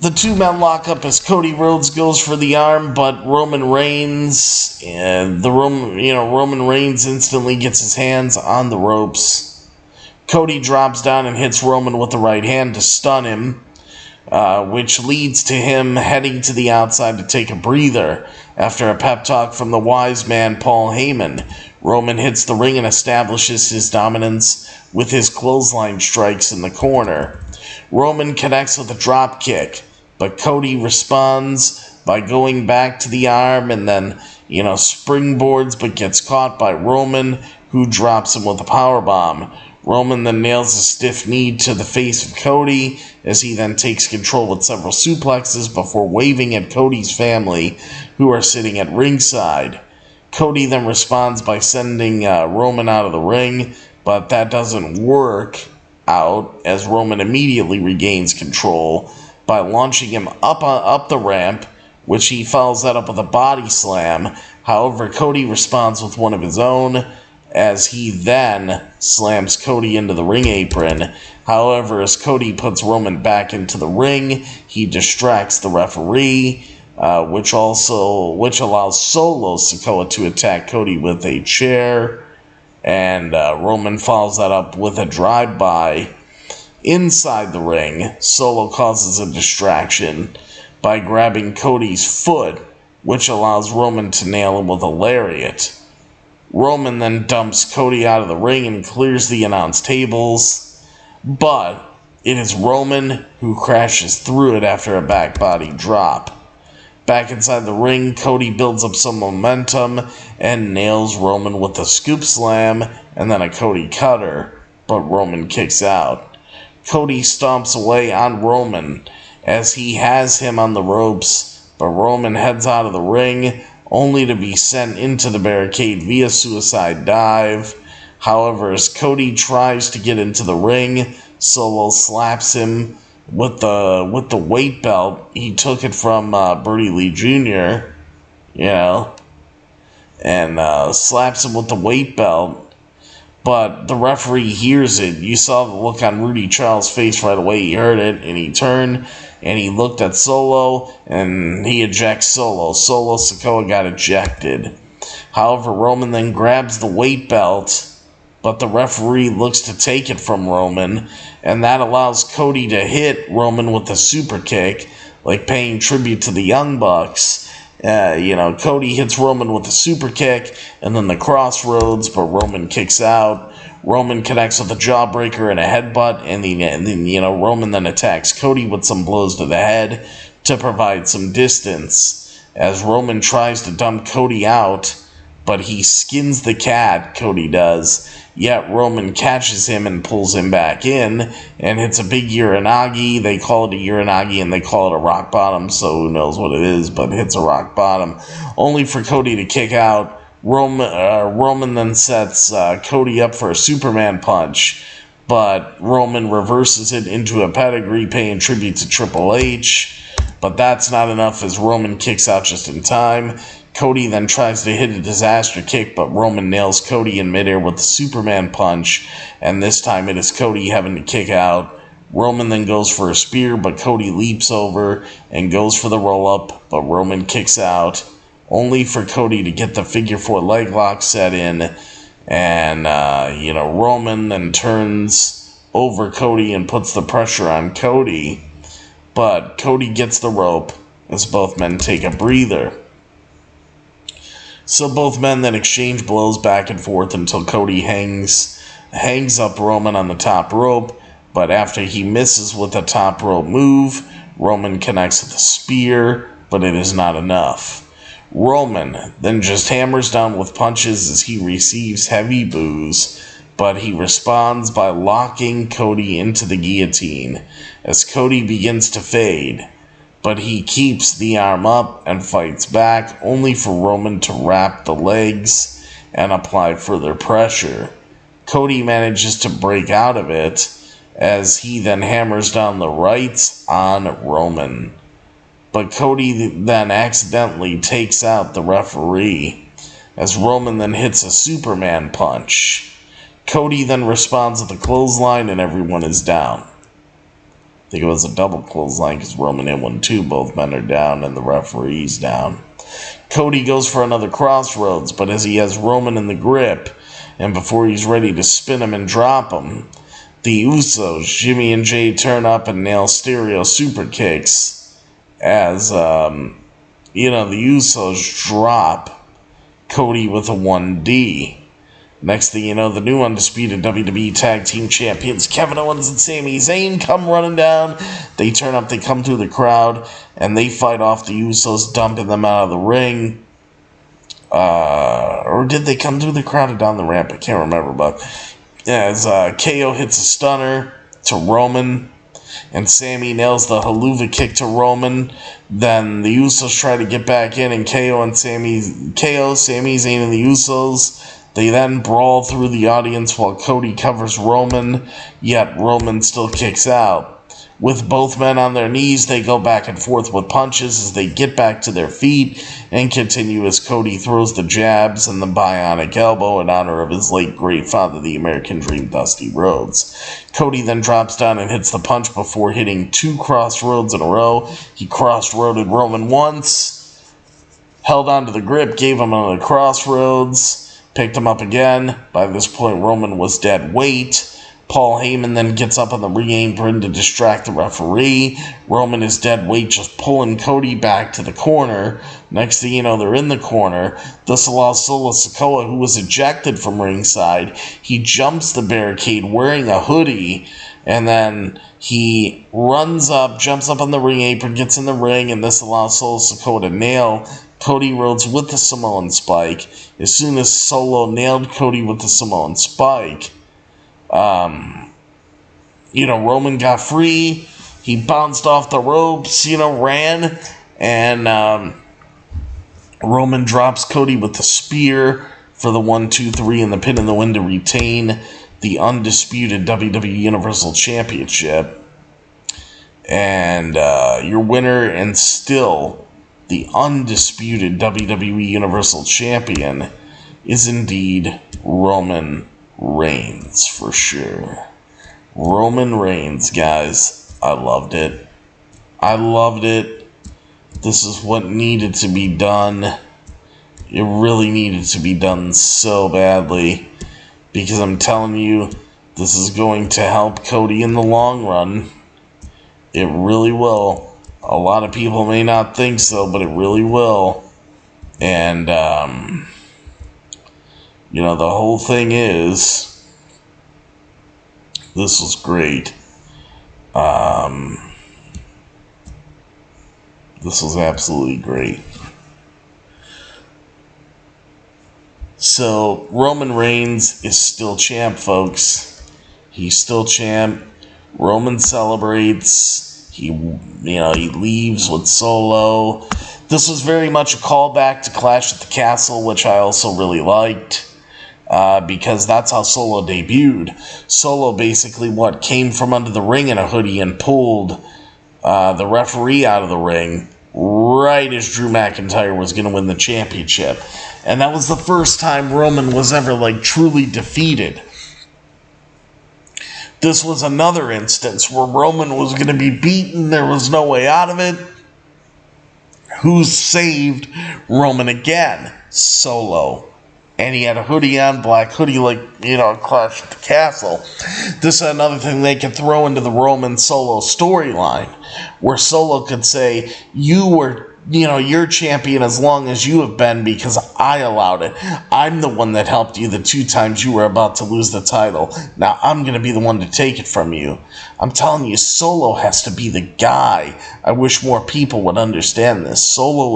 The two men lock up as Cody Rhodes goes for the arm, but Roman Reigns instantly gets his hands on the ropes. Cody drops down and hits Roman with the right hand to stun him. which leads to him heading to the outside to take a breather after a pep talk from the wise man Paul Heyman. Roman hits the ring and establishes his dominance with his clothesline strikes in the corner. Roman connects with a drop kick, but Cody responds by going back to the arm and then, springboards, but gets caught by Roman, who drops him with a powerbomb. Roman then nails a stiff knee to the face of Cody, as he then takes control with several suplexes before waving at Cody's family, who are sitting at ringside. Cody then responds by sending Roman out of the ring, but that doesn't work out, as Roman immediately regains control by launching him up the ramp, which he follows that up with a body slam. However, Cody responds with one of his own, as he then slams Cody into the ring apron. However, as Cody puts Roman back into the ring, he distracts the referee, which allows Solo Sikoa to attack Cody with a chair, and Roman follows that up with a drive-by. Inside the ring, Solo causes a distraction by grabbing Cody's foot, which allows Roman to nail him with a lariat. Roman then dumps Cody out of the ring and clears the announce tables, but it is Roman who crashes through it after a back body drop. Back inside the ring, Cody builds up some momentum and nails Roman with a scoop slam and then a Cody cutter, but Roman kicks out. Cody stomps away on Roman as he has him on the ropes, but Roman heads out of the ring only to be sent into the barricade via suicide dive. However, as Cody tries to get into the ring, Solo slaps him with the weight belt. He took it from Bertie Lee Jr., and slaps him with the weight belt. But the referee hears it. You saw the look on Rudy Charles' face right away. He heard it, and he turned, and he looked at Solo, and he ejects Solo. Solo Sikoa got ejected. However, Roman then grabs the weight belt, but the referee looks to take it from Roman, and that allows Cody to hit Roman with a super kick, like paying tribute to the Young Bucks. Cody hits Roman with a super kick, and then the crossroads, but Roman kicks out. Roman connects with a jawbreaker and a headbutt, and then Roman then attacks Cody with some blows to the head to provide some distance. As Roman tries to dump Cody out, but he skins the cat, Cody does, yet Roman catches him and pulls him back in, and hits a big Uranagi. They call it a Uranagi, and they call it a rock bottom, so who knows what it is, but hits a rock bottom, only for Cody to kick out. Roman then sets Cody up for a Superman punch, but Roman reverses it into a pedigree, paying tribute to Triple H, but that's not enough as Roman kicks out just in time. Cody then tries to hit a disaster kick, but Roman nails Cody in midair with the Superman punch, and this time it is Cody having to kick out. Roman then goes for a spear, but Cody leaps over and goes for the roll-up, but Roman kicks out, only for Cody to get the figure 4 leg lock set in, and, Roman then turns over Cody and puts the pressure on Cody, but Cody gets the rope as both men take a breather. So both men then exchange blows back and forth until Cody hangs up Roman on the top rope, but after he misses with a top rope move, Roman connects with a spear, but it is not enough. Roman then just hammers down with punches as he receives heavy boos, but he responds by locking Cody into the guillotine as Cody begins to fade. But he keeps the arm up and fights back, only for Roman to wrap the legs and apply further pressure. Cody manages to break out of it, as he then hammers down the rights on Roman. But Cody then accidentally takes out the referee, as Roman then hits a Superman punch. Cody then responds with a clothesline, and everyone is down. I think it was a double clothesline because Roman hit one too. Both men are down and the referee's down. Cody goes for another crossroads, but as he has Roman in the grip, and before he's ready to spin him and drop him, the Usos, Jimmy and Jay, turn up and nail stereo super kicks as, the Usos drop Cody with a 1D. Next thing you know, the new undisputed WWE Tag Team Champions, Kevin Owens and Sami Zayn, come running down. They turn up, they come through the crowd, and they fight off the Usos, dumping them out of the ring. Or did they come through the crowd or down the ramp? I can't remember, but as KO hits a stunner to Roman, and Sami nails the haluva kick to Roman, then the Usos try to get back in, and Sami, Zayn, and the Usos, they then brawl through the audience while Cody covers Roman, yet Roman still kicks out. With both men on their knees, they go back and forth with punches as they get back to their feet and continue as Cody throws the jabs and the bionic elbow in honor of his late great father, the American Dream, Dusty Rhodes. Cody then drops down and hits the punch before hitting 2 crossroads in a row. He cross-roaded Roman once, held onto the grip, gave him another crossroads, picked him up again. By this point, Roman was dead weight. Paul Heyman then gets up on the ring apron to distract the referee. Roman is dead weight, just pulling Cody back to the corner. Next thing you know, they're in the corner. This allows Solo Sikoa, who was ejected from ringside. He jumps the barricade wearing a hoodie, and then he runs up, jumps up on the ring apron, gets in the ring, and this allows Solo Sikoa to nail Cody Rhodes with the Samoan Spike. As soon as Solo nailed Cody with the Samoan Spike, Roman got free. He bounced off the ropes, ran, and Roman drops Cody with the spear for the 1-2-3 and the pin in the win to retain the undisputed WWE Universal Championship. And your winner and still the undisputed WWE Universal Champion is indeed Roman Reigns, for sure. Roman Reigns, guys. I loved it. This is what needed to be done. It really needed to be done so badly, because I'm telling you, this is going to help Cody in the long run. It really will. A lot of people may not think so, but it really will. And, the whole thing is, this was great. This was absolutely great. So, Roman Reigns is still champ, folks. He's still champ. Roman celebrates. He leaves with Solo. This was very much a callback to Clash at the Castle, which I also really liked, because that's how Solo debuted. Solo basically came from under the ring in a hoodie and pulled the referee out of the ring right as Drew McIntyre was going to win the championship. And that was the first time Roman was ever truly defeated. This was another instance where Roman was going to be beaten. There was no way out of it. Who saved Roman again? Solo. And he had a hoodie on, black hoodie, Clash at the Castle. This is another thing they could throw into the Roman Solo storyline, where Solo could say, you're champion as long as you have been because I allowed it. I'm the one that helped you the 2 times you were about to lose the title. Now I'm going to be the one to take it from you. I'm telling you, Solo has to be the guy. I wish more people would understand this. Solo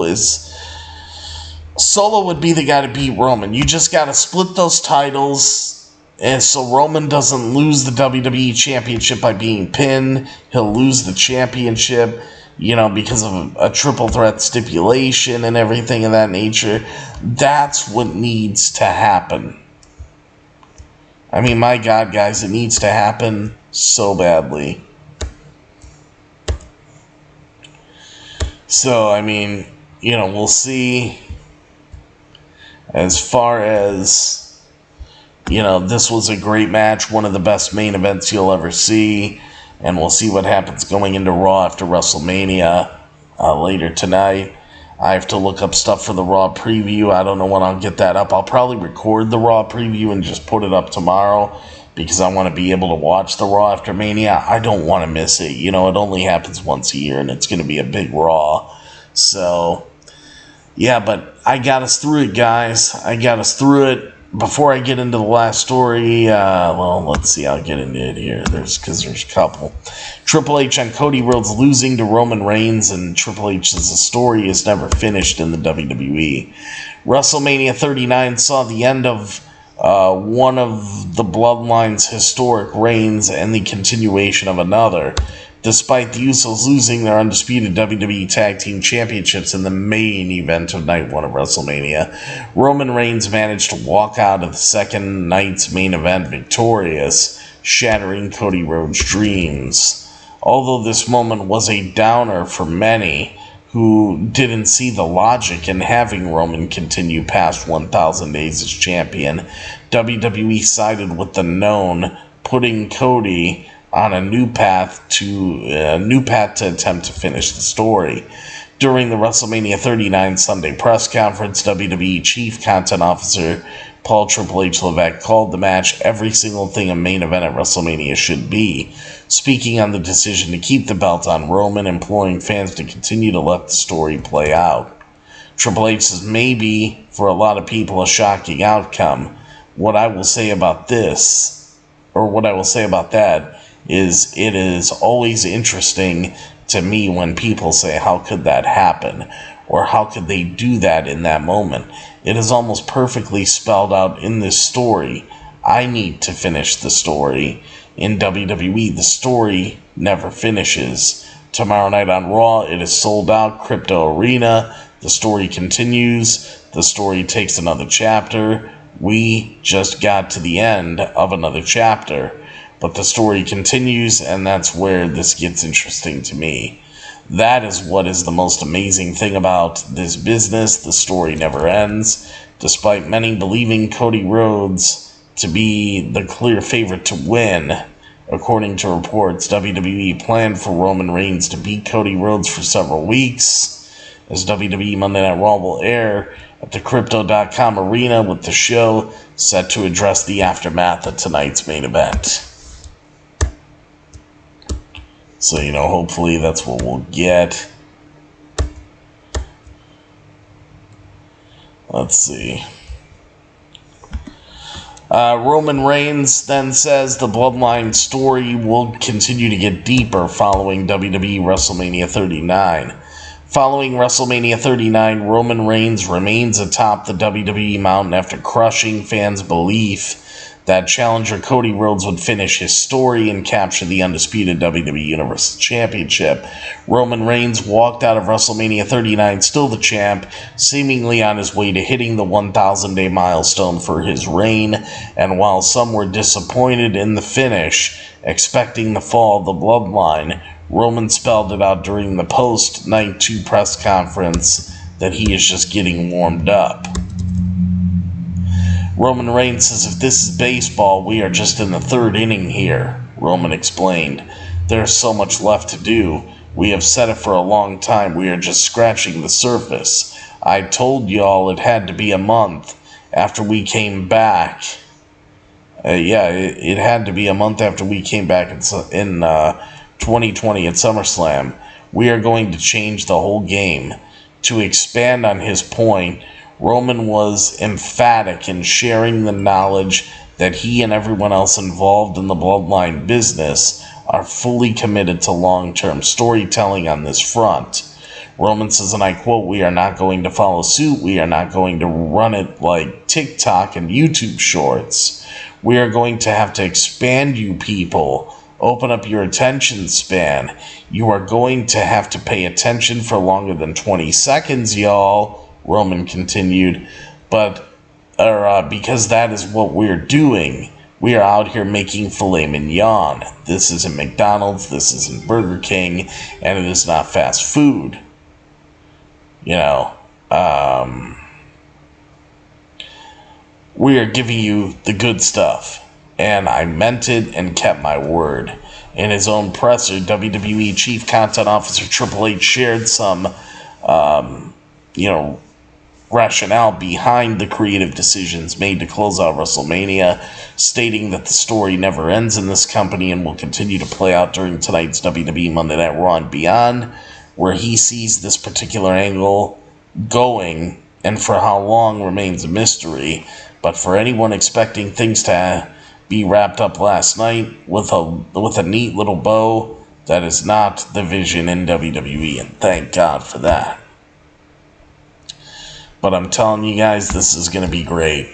would be the guy to beat Roman. You just got to split those titles, and so Roman doesn't lose the WWE Championship by being pinned. He'll lose the championship, because of a triple threat stipulation and everything of that nature. That's what needs to happen. I mean, my God, guys, it needs to happen so badly. So, we'll see. As far as, this was a great match, one of the best main events you'll ever see. And we'll see what happens going into Raw after WrestleMania later tonight. I have to look up stuff for the Raw preview. I don't know when I'll get that up. I'll probably record the Raw preview and just put it up tomorrow, because I want to be able to watch the Raw after Mania. I don't want to miss it. You know, it only happens once a year, and it's going to be a big Raw. So, yeah, but I got us through it, guys. I got us through it. Before I get into the last story, well, let's see. I'll get into it here. There's a couple. Triple H on Cody Rhodes losing to Roman Reigns, and Triple H says the story is never finished in the WWE. WrestleMania 39 saw the end of one of the Bloodline's historic reigns and the continuation of another. Despite the Usos losing their undisputed WWE Tag Team Championships in the main event of Night 1 of WrestleMania, Roman Reigns managed to walk out of the second night's main event victorious, shattering Cody Rhodes' dreams. Although this moment was a downer for many who didn't see the logic in having Roman continue past 1,000 days as champion, WWE sided with the known, putting Cody on a new path to attempt to finish the story. During the WrestleMania 39 Sunday press conference, WWE Chief Content Officer Paul Triple H Levesque called the match every single thing a main event at WrestleMania should be, speaking on the decision to keep the belt on Roman, imploring fans to continue to let the story play out. Triple H says maybe, for a lot of people, a shocking outcome. What I will say about that is it is always interesting to me when people say, how could that happen? Or how could they do that in that moment? It is almost perfectly spelled out in this story. I need to finish the story. In WWE, the story never finishes. Tomorrow night on Raw, it is sold out, Crypto Arena. The story continues. The story takes another chapter. We just got to the end of another chapter. But the story continues, and that's where this gets interesting to me. That is what is the most amazing thing about this business. The story never ends. Despite many believing Cody Rhodes to be the clear favorite to win, according to reports, WWE planned for Roman Reigns to beat Cody Rhodes for several weeks, as WWE Monday Night Raw will air at the Crypto.com Arena, with the show set to address the aftermath of tonight's main event. So, hopefully that's what we'll get. Let's see. Roman Reigns then says the Bloodline story will continue to get deeper following WWE WrestleMania 39. Following WrestleMania 39, Roman Reigns remains atop the WWE mountain after crushing fans' belief that challenger Cody Rhodes would finish his story and capture the undisputed WWE Universal Championship. Roman Reigns walked out of WrestleMania 39 still the champ, seemingly on his way to hitting the 1,000-day milestone for his reign, and while some were disappointed in the finish, expecting the fall of the Bloodline, Roman spelled it out during the post-Night 2 press conference that he is just getting warmed up. Roman Reigns says, if this is baseball, we are just in the third inning here, Roman explained. There's so much left to do. We have said it for a long time. We are just scratching the surface. I told y'all it had to be a month after we came back. It had to be a month after we came back in 2020 at SummerSlam. We are going to change the whole game. To expand on his point, Roman was emphatic in sharing the knowledge that he and everyone else involved in the Bloodline business are fully committed to long-term storytelling on this front. Roman says, and I quote, we are not going to follow suit. We are not going to run it like TikTok and YouTube shorts. We are going to have to expand you people. Open up your attention span. You are going to have to pay attention for longer than 20 seconds, y'all. Roman continued, because that is what we're doing. We are out here making filet mignon. This isn't McDonald's, this isn't Burger King, and it is not fast food. We are giving you the good stuff. And I meant it and kept my word. In his own presser, WWE Chief Content Officer Triple H shared some, rationale behind the creative decisions made to close out WrestleMania, stating that the story never ends in this company and will continue to play out during tonight's WWE Monday Night Raw and beyond, where he sees this particular angle going and for how long remains a mystery. But for anyone expecting things to be wrapped up last night with a neat little bow, that is not the vision in WWE, and thank God for that. But I'm telling you guys, this is going to be great.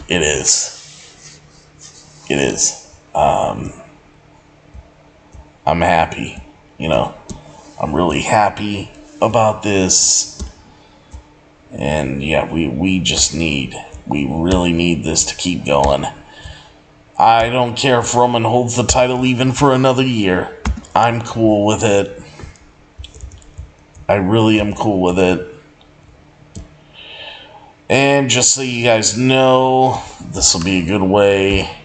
It is. It is. I'm happy. I'm really happy about this. And yeah, we really need this to keep going. I don't care if Roman holds the title even for another year. I'm cool with it. I really am cool with it. And just so you guys know, this will be a good way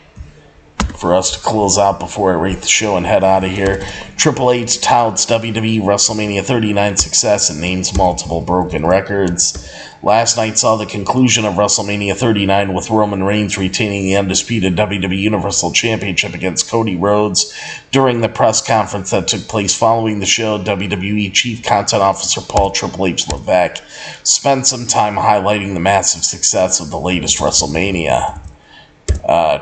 for us to close out before I rate the show and head out of here. Triple H touts WWE WrestleMania 39 success and names multiple broken records. Last night saw the conclusion of WrestleMania 39 with Roman Reigns retaining the undisputed WWE Universal Championship against Cody Rhodes. During the press conference that took place following the show, WWE Chief Content Officer Paul Triple H Levesque spent some time highlighting the massive success of the latest WrestleMania.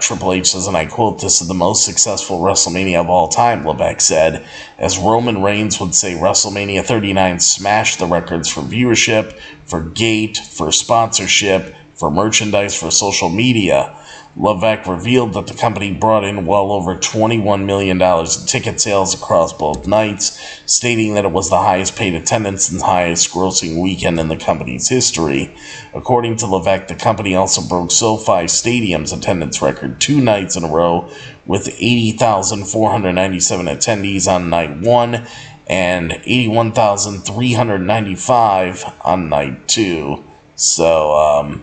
Triple H says, and I quote, "This is the most successful WrestleMania of all time," Levesque said. As Roman Reigns would say, WrestleMania 39 smashed the records for viewership, for gate, for sponsorship, for merchandise, for social media. Levesque revealed that the company brought in well over $21 million in ticket sales across both nights, stating that it was the highest paid attendance and highest grossing weekend in the company's history. According to Levesque, the company also broke SoFi Stadium's attendance record 2 nights in a row with 80,497 attendees on night 1 and 81,395 on night 2. So,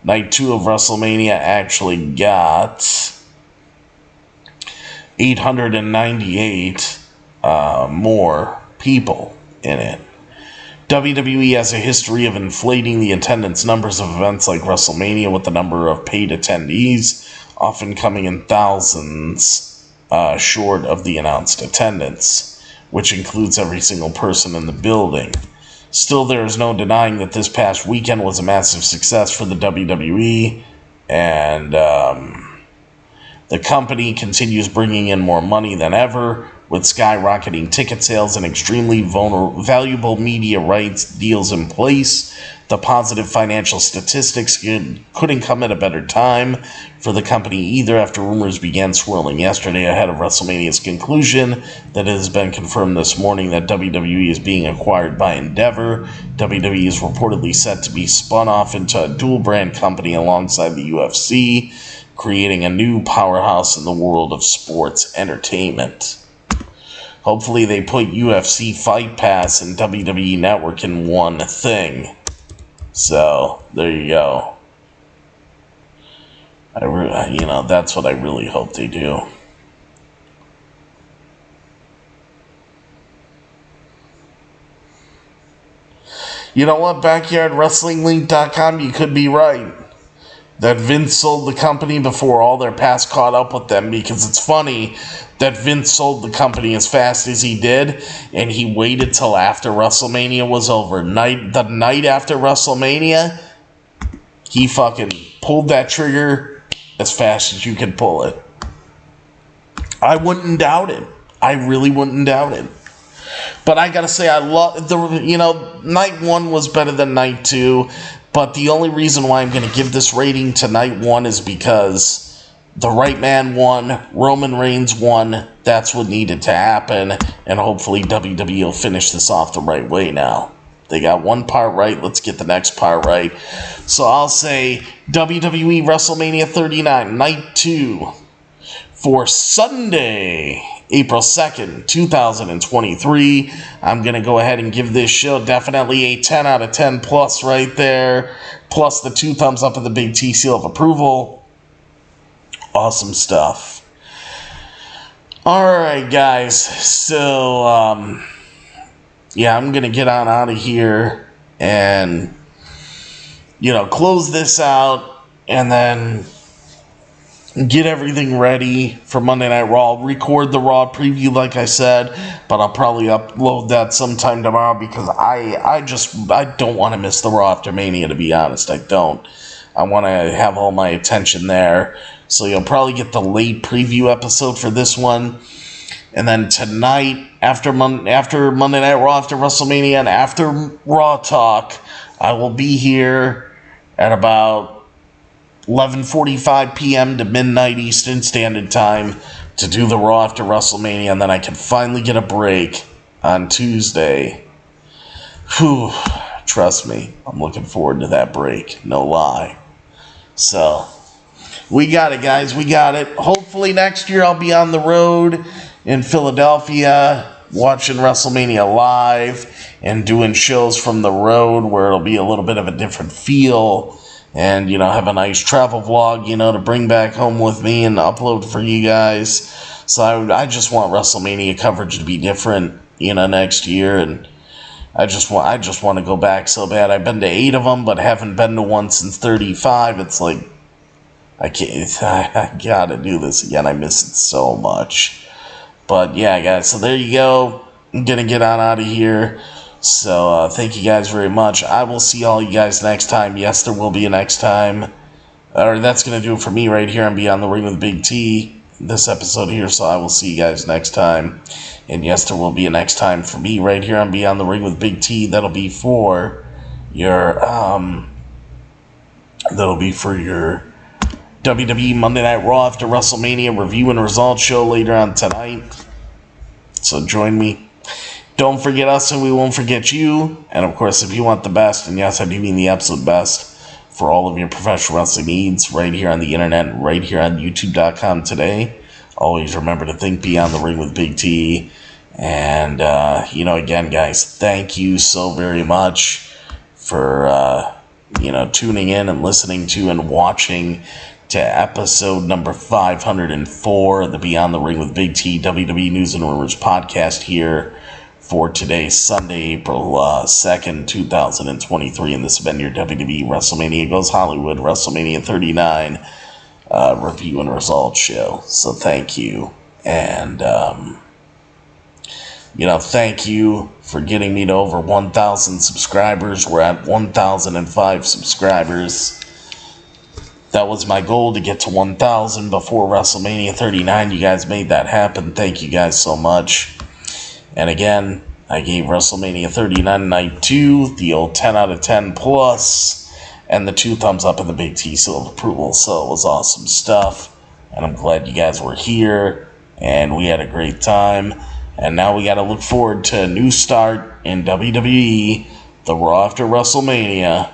night 2 of WrestleMania actually got 898 more people in it. WWE has a history of inflating the attendance numbers of events like WrestleMania with the number of paid attendees, often coming in thousands short of the announced attendance, which includes every single person in the building. Still, there is no denying that this past weekend was a massive success for the WWE, and the company continues bringing in more money than ever, with skyrocketing ticket sales and extremely valuable media rights deals in place. The positive financial statistics couldn't come at a better time for the company either, after rumors began swirling yesterday ahead of WrestleMania's conclusion that it has been confirmed this morning that WWE is being acquired by Endeavor. WWE is reportedly set to be spun off into a dual-brand company alongside the UFC, creating a new powerhouse in the world of sports entertainment. Hopefully they put UFC Fight Pass and WWE Network in one thing. So, there you go. That's what I really hope they do. You know what, BackyardWrestlingLink.com, you could be right. That Vince sold the company before all their past caught up with them, because it's funny that Vince sold the company as fast as he did, and he waited till after WrestleMania was over. The night after WrestleMania, he fucking pulled that trigger as fast as you could pull it. I wouldn't doubt it. I really wouldn't doubt it. But I gotta say, I love night 1 was better than night 2. But the only reason why I'm going to give this rating to night 1 is because the right man won, Roman Reigns won. That's what needed to happen, and hopefully WWE will finish this off the right way now. They got one part right, let's get the next part right. So I'll say WWE WrestleMania 39, night 2, for Sunday, April 2nd, 2023. I'm going to go ahead and give this show definitely a 10 out of 10 plus right there. Plus the 2 thumbs up and the big T seal of approval. Awesome stuff. Alright, guys. So, I'm going to get on out of here. And close this out and then get everything ready for Monday Night Raw. I'll record the Raw preview, like I said, but I'll probably upload that sometime tomorrow because I don't want to miss the Raw after Mania, to be honest. I don't. I want to have all my attention there. So you'll probably get the late preview episode for this one. And then tonight, after Monday Night Raw, after WrestleMania, and after Raw Talk, I will be here at about 11:45 p.m. to midnight Eastern Standard Time to do the Raw after WrestleMania, and then I can finally get a break on Tuesday. Whew, trust me, I'm looking forward to that break, no lie. So, we got it, guys, we got it. Hopefully next year I'll be on the road in Philadelphia watching WrestleMania live and doing shows from the road where it'll be a little bit of a different feel. And, have a nice travel vlog, to bring back home with me and upload for you guys. So I just want WrestleMania coverage to be different, next year. And I just want to go back so bad. I've been to 8 of them, but haven't been to one since 35. It's like, I gotta do this again. I miss it so much. But yeah, guys, so there you go. I'm gonna get on out of here. So, thank you guys very much. I will see all you guys next time. Yes, there will be a next time. Or that's going to do it for me right here on Beyond the Ring with Big T. This episode here, so I will see you guys next time. And yes, there will be a next time for me right here on Beyond the Ring with Big T. That'll be for your, WWE Monday Night Raw after WrestleMania review and results show later on tonight. So join me. Don't forget us and we won't forget you. And of course, if you want the best, and yes, I do mean the absolute best, for all of your professional wrestling needs right here on the internet, right here on YouTube.com today, always remember to think Beyond the Ring with Big T. And, again, guys, thank you so very much for, tuning in and listening to and watching to episode number 504 of the Beyond the Ring with Big T WWE News and Rumors podcast here for today, Sunday, April 2nd, 2023, and this has been your WWE WrestleMania Goes Hollywood WrestleMania 39 review and results show. So thank you, and thank you for getting me to over 1,000 subscribers. We're at 1,005 subscribers. That was my goal, to get to 1,000 before WrestleMania 39. You guys made that happen. Thank you guys so much. And again, I gave WrestleMania 39 Night 2 the old 10 out of 10 plus, and the 2 thumbs up and the Big T seal of approval. So it was awesome stuff, and I'm glad you guys were here, and we had a great time. And now we got to look forward to a new start in WWE, the Raw after WrestleMania.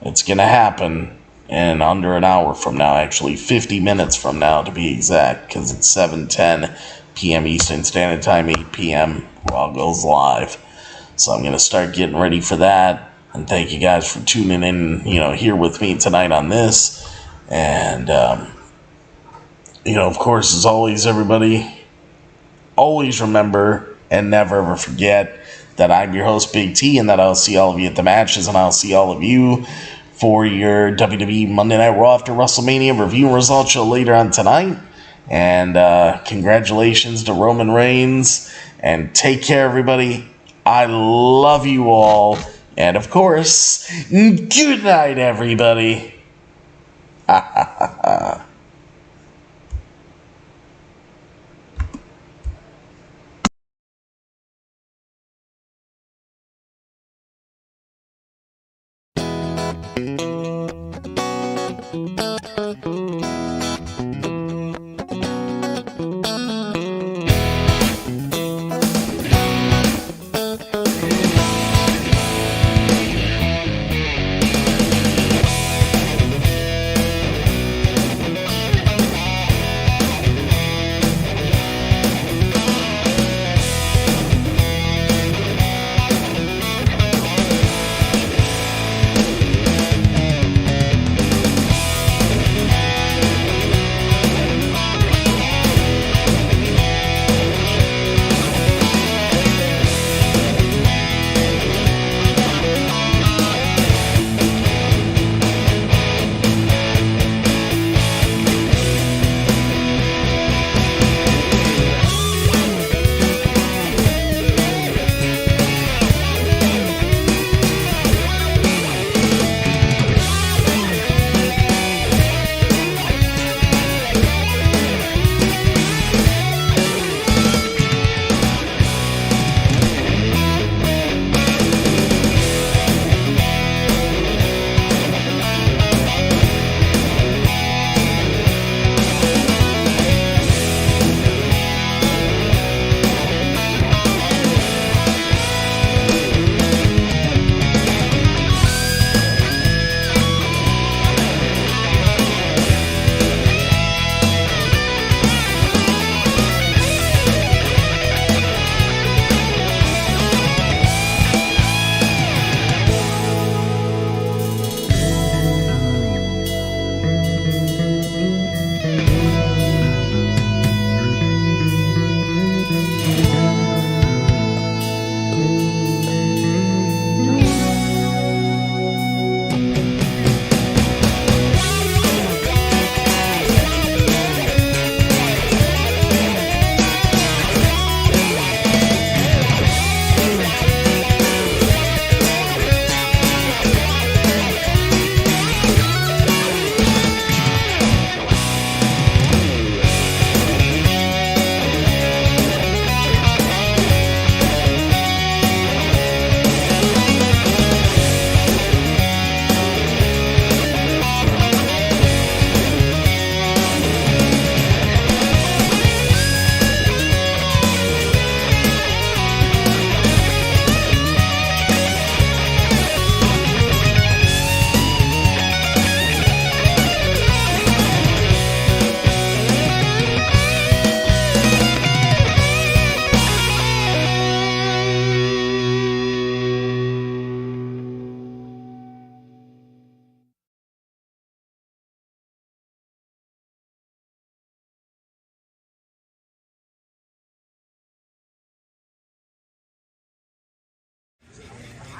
It's going to happen in under an hour from now, actually 50 minutes from now to be exact, because it's 7:10 p.m. Eastern Standard Time, 8 p.m. Raw goes live. So I'm going to start getting ready for that. And thank you guys for tuning in, here with me tonight on this. And, of course, as always, everybody, always remember and never ever forget that I'm your host, Big T, and that I'll see all of you at the matches, and I'll see all of you for your WWE Monday Night Raw after WrestleMania review and results show later on tonight. And congratulations to Roman Reigns. And take care, everybody. I love you all. And, of course, good night, everybody.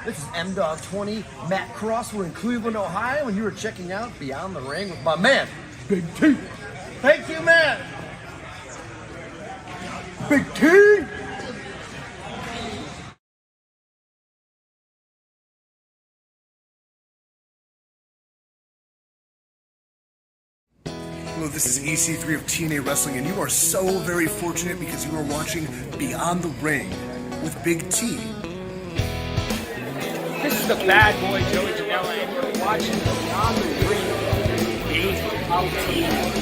This is M-Dog20, Matt Cross. We're in Cleveland, Ohio, and you are checking out Beyond the Ring with my man, Big T. Thank you, man. Big T. Hello, this is EC3 of TNA Wrestling, and you are so very fortunate because you are watching Beyond the Ring with Big T. This is the bad boy Joey Janela, and you're watching Beyond the Ring. Big T.